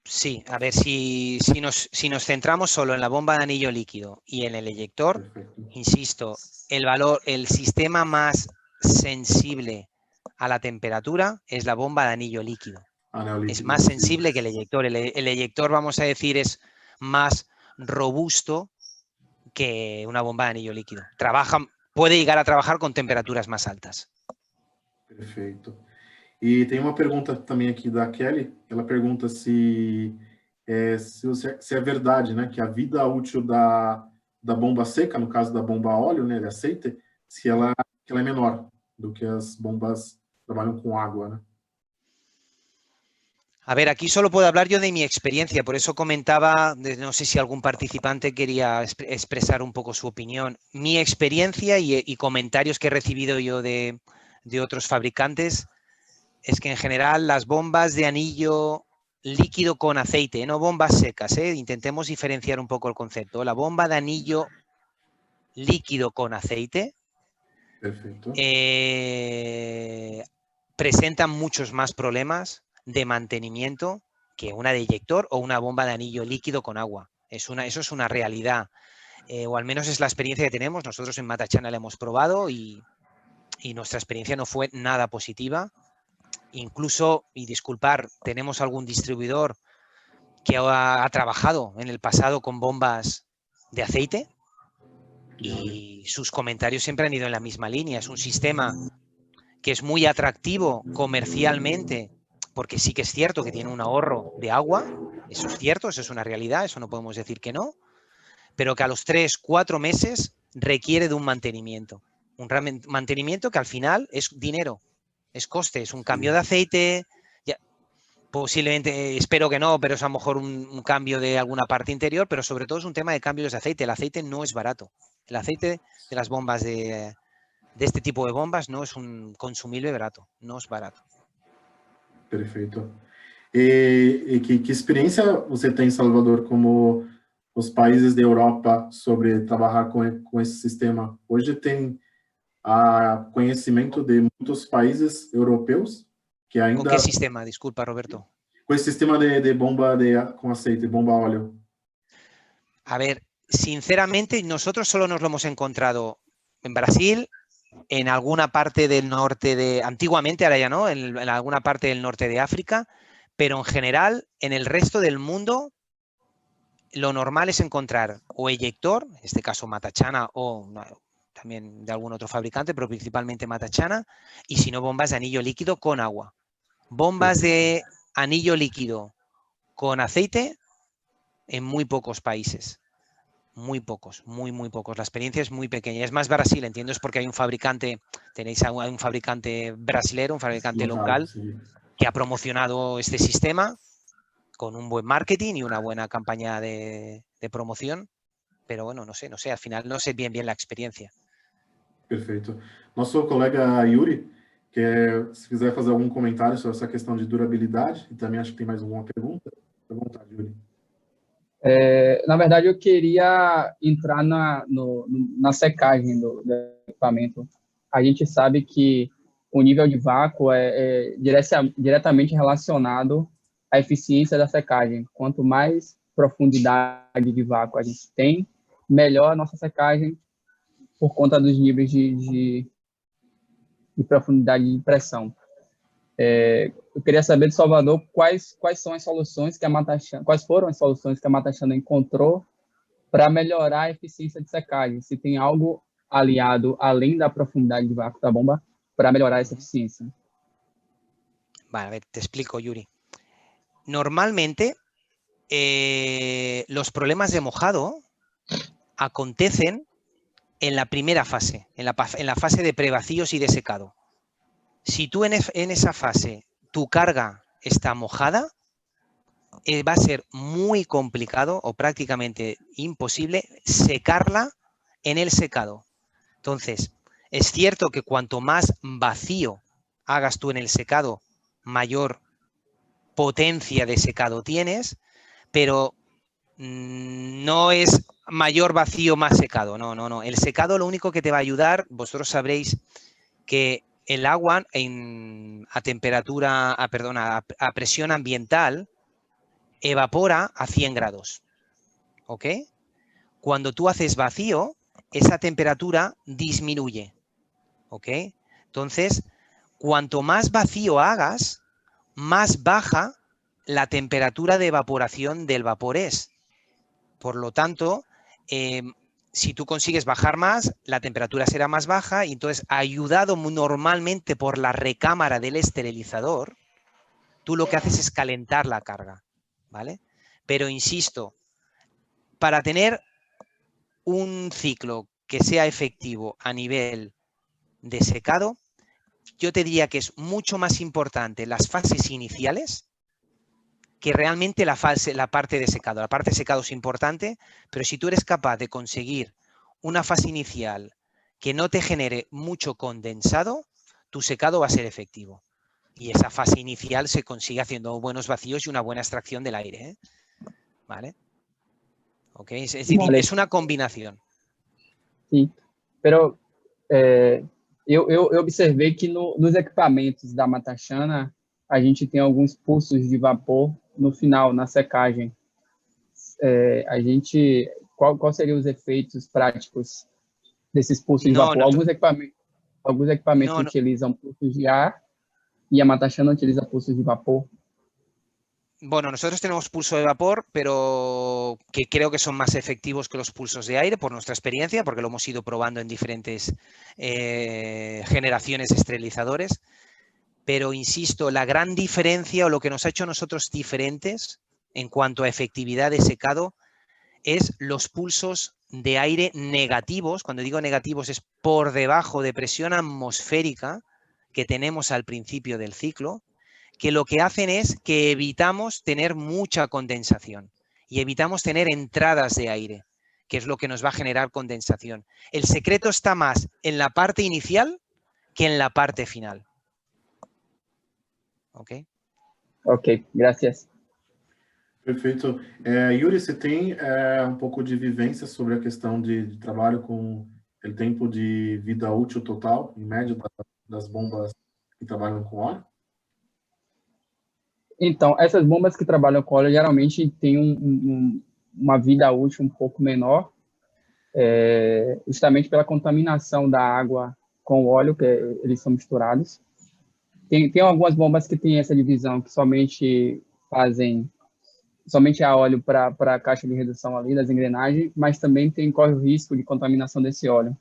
S2: Sí, a ver, si nos centramos solo en la bomba de anillo líquido y en el eyector, perfecto. Insisto, el sistema más sensible a la temperatura es la bomba de anillo líquido. Es más sensible que el eyector. El eyector, vamos a decir, es más robusto que una bomba de anillo líquido. Puede llegar a trabajar con temperaturas más altas.
S1: Perfeito. E tem uma pergunta também aqui da Kelly. Ela pergunta se é verdade, né, que a vida útil da bomba seca, no caso da bomba a óleo, né, de aceite, que ela é menor do que as bombas que trabalham com água, né?
S2: A ver, aquí solo puedo hablar yo de mi experiencia, por eso comentaba, no sé si algún participante quería expresar un poco su opinión. Mi experiencia y comentarios que he recibido yo de otros fabricantes es que en general las bombas de anillo líquido con aceite, no bombas secas, intentemos diferenciar un poco el concepto. La bomba de anillo líquido con aceite presentan muchos más problemas. de mantenimiento que una de eyector o una bomba de anillo líquido con agua. Eso es una realidad, o al menos es la experiencia que tenemos. Nosotros en Matachana la hemos probado y nuestra experiencia no fue nada positiva. Incluso, y disculpar, tenemos algún distribuidor que ha trabajado en el pasado con bombas de aceite y sus comentarios siempre han ido en la misma línea. Es un sistema que es muy atractivo comercialmente, porque sí que es cierto que tiene un ahorro de agua, eso es cierto, eso es una realidad, eso no podemos decir que no, pero que a los 3-4 meses requiere de un mantenimiento que al final es dinero, es coste, es un cambio de aceite, ya, posiblemente, espero que no, pero es a lo mejor un cambio de alguna parte interior, pero sobre todo es un tema de cambios de aceite. El aceite no es barato, el aceite de las bombas de este tipo de bombas no es un consumible barato, no es barato.
S1: Perfeito. E que experiência você tem, Salvador, como os países da Europa sobre trabalhar com esse sistema? Hoje tem conhecimento de muitos países europeus que ainda...
S2: ¿Con qué sistema? Disculpa, Roberto.
S1: Com esse sistema de bomba com aceite, bomba a óleo.
S2: A ver, sinceramente, nosotros solo nos lo hemos encontrado en Brasil, en alguna parte del norte de... Antiguamente, ahora ya no, en alguna parte del norte de África, pero en general, en el resto del mundo, lo normal es encontrar o eyector, en este caso Matachana o también de algún otro fabricante, pero principalmente Matachana, y si no, bombas de anillo líquido con agua. Bombas de anillo líquido con aceite en muy pocos países. Muy pocos, muy pocos. La experiencia es muy pequeña. Es más Brasil, entiendo, es porque hay un fabricante, tenéis un fabricante brasilero, un fabricante local,
S1: sí,
S2: que ha promocionado este sistema con un buen marketing y una buena campaña de promoción. Pero bueno, no sé, al final no sé bien la experiencia.
S1: Perfeito. Nosso colega Yuri, que se quiser fazer algum comentário sobre essa questão de durabilidade, e também acho que tem mais alguma pergunta, fica à vontade, Yuri.
S4: Na verdade, eu queria entrar na secagem do equipamento. A gente sabe que o nível de vácuo é diretamente relacionado à eficiência da secagem. Quanto mais profundidade de vácuo a gente tem, melhor a nossa secagem por conta dos níveis de profundidade de pressão. Eu queria saber de Salvador quais são as soluções que a Matachana, quais foram as soluções que a Matachana encontrou para melhorar a eficiência de secagem. Se tem algo aliado além da profundidade de vácuo da bomba para melhorar essa eficiência.
S2: Vale, a ver, te explico, Yuri. Normalmente, los problemas de mojado acontecen en la primera fase, en la fase de prevacíos y de secado. Si tú en esa fase tu carga está mojada, va a ser muy complicado o prácticamente imposible secarla en el secado. Entonces, es cierto que cuanto más vacío hagas tú en el secado, mayor potencia de secado tienes, pero no es mayor vacío más secado, no. El secado lo único que te va a ayudar, vosotros sabréis que el agua a presión ambiental evapora a 100 grados, ¿ok? Cuando tú haces vacío, esa temperatura disminuye, ¿ok? Entonces, cuanto más vacío hagas, más baja la temperatura de evaporación del vapor es. Por lo tanto, si tú consigues bajar más, la temperatura será más baja y entonces, ayudado normalmente por la recámara del esterilizador, tú lo que haces es calentar la carga, ¿vale? Pero insisto, para tener un ciclo que sea efectivo a nivel de secado, yo te diría que es mucho más importante las fases iniciales que realmente la parte de secado. La parte de secado es importante, pero si tú eres capaz de conseguir una fase inicial que no te genere mucho condensado, tu secado va a ser efectivo. Y esa fase inicial se consigue haciendo buenos vacíos y una buena extracción del aire, ¿eh? ¿Vale? ¿Ok? Es decir,
S4: vale.
S2: Es una combinación.
S4: Sim, pero eu observei que nos equipamentos da Matachana a gente tem alguns pulsos de vapor no final, na secagem. Qual seriam os efeitos práticos desses pulsos de vapor? Alguns equipamentos utilizam pulsos de ar y a Matachana utiliza pulsos de vapor.
S2: Bueno, nosotros tenemos pulso de vapor, pero que creo que son más efectivos que los pulsos de aire por nuestra experiencia, porque lo hemos ido probando en diferentes generaciones de esterilizadores. Pero insisto, la gran diferencia o lo que nos ha hecho a nosotros diferentes en cuanto a efectividad de secado es los pulsos de aire negativos. Cuando digo negativos es por debajo de presión atmosférica que tenemos al principio del ciclo, que lo que hacen es que evitamos tener mucha condensación y evitamos tener entradas de aire, que es lo que nos va a generar condensación. El secreto está más en la parte inicial que en la parte final. ¿Ok?
S4: Ok, gracias.
S1: Perfeito. Yuri, você tem pouco de vivência sobre a questão de trabalho com o tempo de vida útil total, em média, das bombas que trabalham com óleo?
S4: Então, essas bombas que trabalham com óleo geralmente têm uma vida útil um pouco menor, justamente pela contaminação da água com o óleo, que eles são misturados. Tem algumas bombas que têm essa divisão, que somente há óleo para a caixa de redução ali das engrenagens, mas também corre o risco de contaminação desse óleo.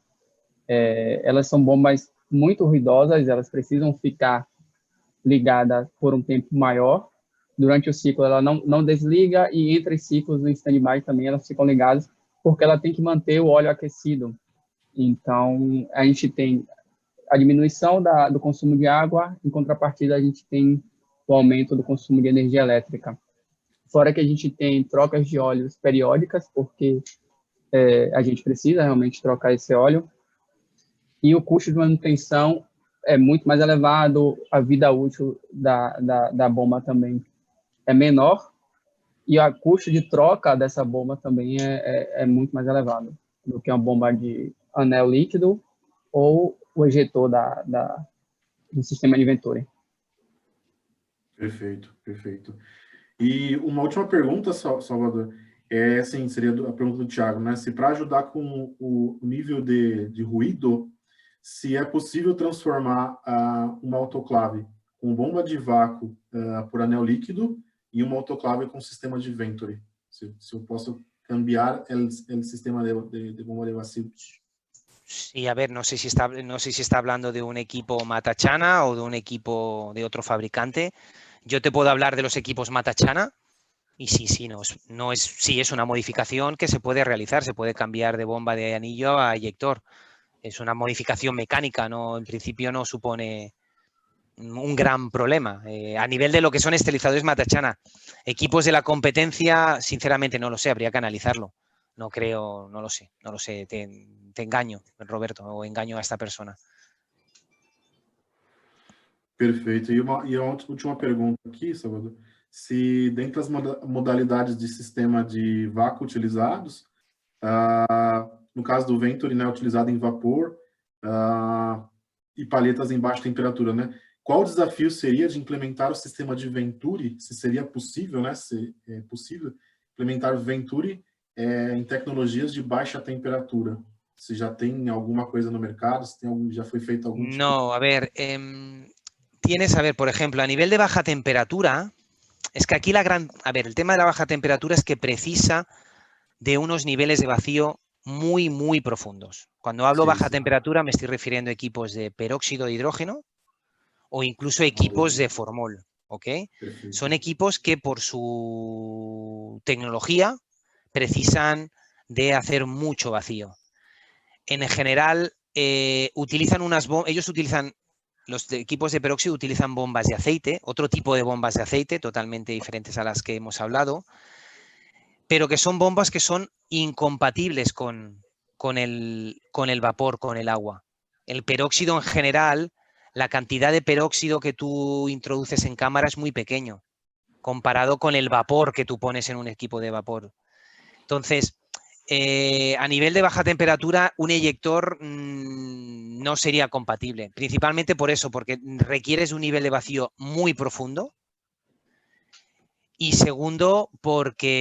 S4: Elas são bombas muito ruidosas, elas precisam ficar ligada por um tempo maior. Durante o ciclo, ela não desliga e entre ciclos no stand-by também elas ficam ligadas, porque ela tem que manter o óleo aquecido. Então, a gente tem a diminuição do consumo de água, em contrapartida, a gente tem o aumento do consumo de energia elétrica. Fora que a gente tem trocas de óleos periódicas, porque a gente precisa realmente trocar esse óleo, e o custo de manutenção é muito mais elevado, a vida útil da bomba também é menor, e o custo de troca dessa bomba também é muito mais elevado do que uma bomba de anel líquido ou o ejetor do sistema de Venturi.
S1: Perfeito, perfeito. E uma última pergunta, Salvador, assim, seria a pergunta do Thiago, né? Se para ajudar com o nível de ruído, se é possível transformar uma autoclave com bomba de vácuo por anel líquido e uma autoclave com sistema de Venturi. Se eu posso cambiar o sistema de bomba de vacío.
S2: Sí, a ver, no sé si está hablando de un equipo Matachana o de un equipo de otro fabricante. Yo te puedo hablar de los equipos Matachana y sí, es una modificación que se puede realizar, se puede cambiar de bomba de anillo a eyector. Es una modificación mecánica, no, en principio no supone un gran problema. A nivel de lo que son esterilizadores Matachana, equipos de la competencia, sinceramente no lo sé, habría que analizarlo. No creo, no lo sé, te engaño, Roberto, o engaño a esta persona.
S1: Perfeito. E a última pergunta aqui, Salvador, se dentre as modalidades de sistema de vácuo utilizados, no caso do Venturi, né, utilizado em vapor, e palhetas em baixa temperatura, né? Qual o desafio seria de implementar o sistema de Venturi, se seria possível, né, se é possível implementar o Venturi em tecnologias de baixa temperatura? Se já tem alguma coisa no mercado, se já foi feito algum tipo...
S2: No, a ver, por ejemplo, a nivel de baja temperatura, es que aquí el tema de la baja temperatura es que precisa de unos niveles de vacío muy, muy profundos. Cuando hablo baja temperatura me estoy refiriendo a equipos de peróxido de hidrógeno o incluso equipos de formol, ¿ok?
S1: Perfecto.
S2: Son equipos que por su tecnología precisan de hacer mucho vacío. En general, los equipos de peróxido utilizan bombas de aceite, otro tipo de bombas de aceite, totalmente diferentes a las que hemos hablado, pero que son bombas que son incompatibles con el vapor, con el agua. El peróxido en general, la cantidad de peróxido que tú introduces en cámara es muy pequeño, comparado con el vapor que tú pones en un equipo de vapor. Entonces, A nivel de baja temperatura, un eyector no sería compatible, principalmente por eso, porque requieres un nivel de vacío muy profundo. Y segundo, porque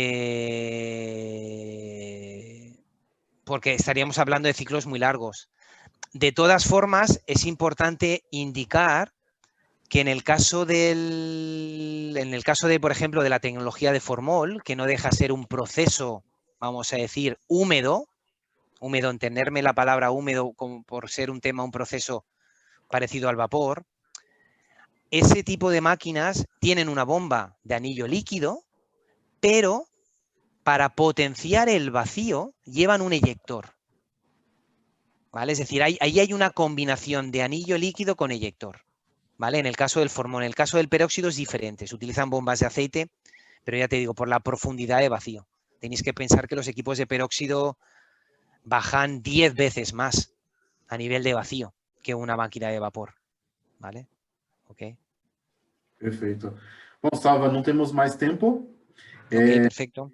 S2: estaríamos hablando de ciclos muy largos. De todas formas, es importante indicar que en el caso de, por ejemplo, de la tecnología de formol, que no deja ser un proceso, vamos a decir, húmedo, entenderme la palabra húmedo como por ser un proceso parecido al vapor, ese tipo de máquinas tienen una bomba de anillo líquido, pero para potenciar el vacío llevan un eyector. ¿Vale? Es decir, ahí hay una combinación de anillo líquido con eyector. ¿Vale? En el caso del formol, en el caso del peróxido es diferente. Se utilizan bombas de aceite, pero ya te digo, por la profundidad de vacío. Tenéis que pensar que los equipos de peróxido bajan 10 veces más a nivel de vacío que una máquina de vapor. ¿Vale? Ok.
S1: Perfeito. Bom, Salva, não temos mais tempo.
S2: Ok, perfecto.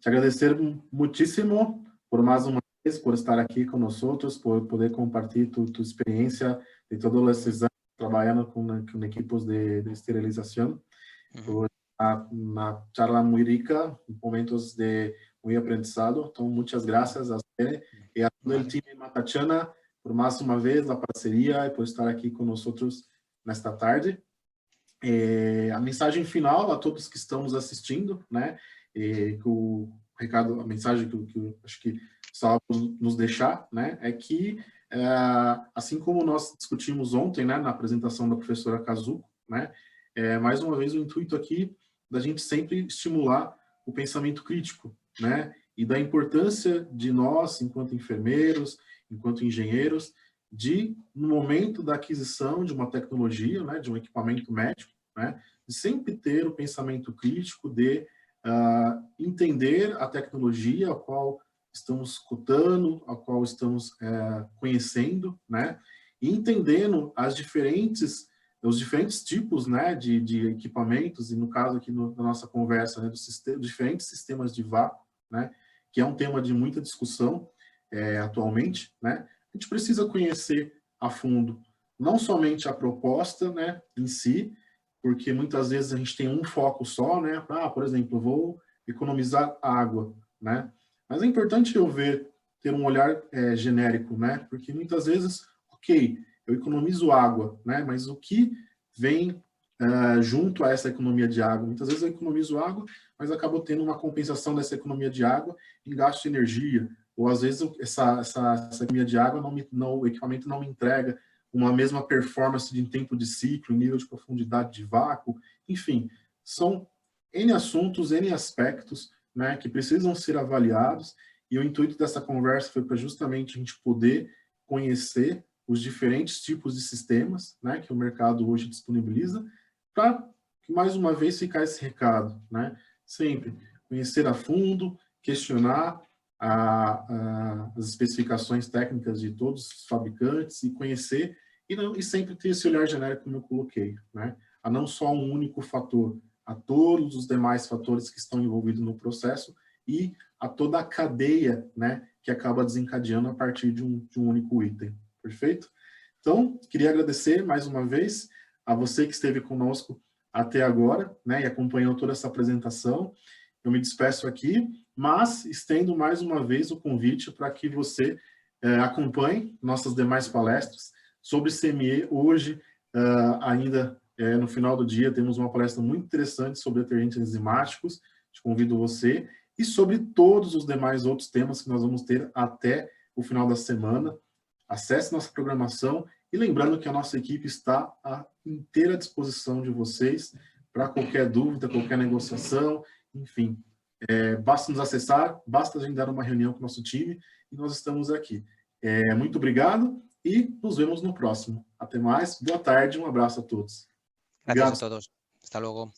S1: Te agradecer muitíssimo por mais uma vez, por estar aqui com nós outros, por poder compartilhar tua experiência de todos esses anos trabalhando com equipos de esterilização. Por uma charla muito rica, momentos de muito aprendizado. Então, muitas graças a você e a todo o time Matachana por mais uma vez a parceria e por estar aqui com nós outros nesta tarde. A mensagem final a todos que estão nos assistindo, né? O recado, a mensagem que acho que só nos deixar, né? É que assim como nós discutimos ontem, né? Na apresentação da professora Kazuko, né? Mais uma vez o intuito aqui da gente sempre estimular o pensamento crítico, né? E da importância de nós, enquanto enfermeiros, enquanto engenheiros, de, no momento da aquisição de uma tecnologia, né, de um equipamento médico, né, de sempre ter o pensamento crítico de entender a tecnologia a qual estamos cotando, a qual estamos conhecendo, né, e entendendo os diferentes tipos, né, de equipamentos, e no caso aqui na nossa conversa, né, dos diferentes sistemas de vácuo, né, que é um tema de muita discussão atualmente, né, a gente precisa conhecer a fundo, não somente a proposta, né, em si, porque muitas vezes a gente tem um foco só, né, por exemplo, vou economizar água, né, mas é importante ter um olhar genérico, né, porque muitas vezes, ok, eu economizo água, né, mas o que vem junto a essa economia de água? Muitas vezes eu economizo água, mas acabo tendo uma compensação dessa economia de água em gasto de energia, ou às vezes essa economia de água o equipamento não me entrega uma mesma performance em tempo de ciclo, em nível de profundidade de vácuo, enfim, são N assuntos, N aspectos, né, que precisam ser avaliados, e o intuito dessa conversa foi para justamente a gente poder conhecer os diferentes tipos de sistemas, né, que o mercado hoje disponibiliza, para, mais uma vez, ficar esse recado, né, sempre conhecer a fundo, questionar as especificações técnicas de todos os fabricantes e conhecer, e sempre ter esse olhar genérico como eu coloquei, né? A não só um único fator, a todos os demais fatores que estão envolvidos no processo e a toda a cadeia, né, que acaba desencadeando a partir de um único item. Perfeito? Então, queria agradecer mais uma vez a você que esteve conosco até agora, né, e acompanhou toda essa apresentação. Eu me despeço aqui, mas estendo mais uma vez o convite para que você acompanhe nossas demais palestras sobre CME. Hoje, ainda no final do dia, temos uma palestra muito interessante sobre detergentes enzimáticos, te convido você, e sobre todos os demais outros temas que nós vamos ter até o final da semana. Acesse nossa programação e lembrando que a nossa equipe está à inteira disposição de vocês para qualquer dúvida, qualquer negociação, enfim. Basta nos acessar, basta agendar uma reunião com o nosso time e nós estamos aqui. Muito obrigado e nos vemos no próximo. Até mais, boa tarde, um abraço a todos.
S2: Gracias a todos. Hasta luego.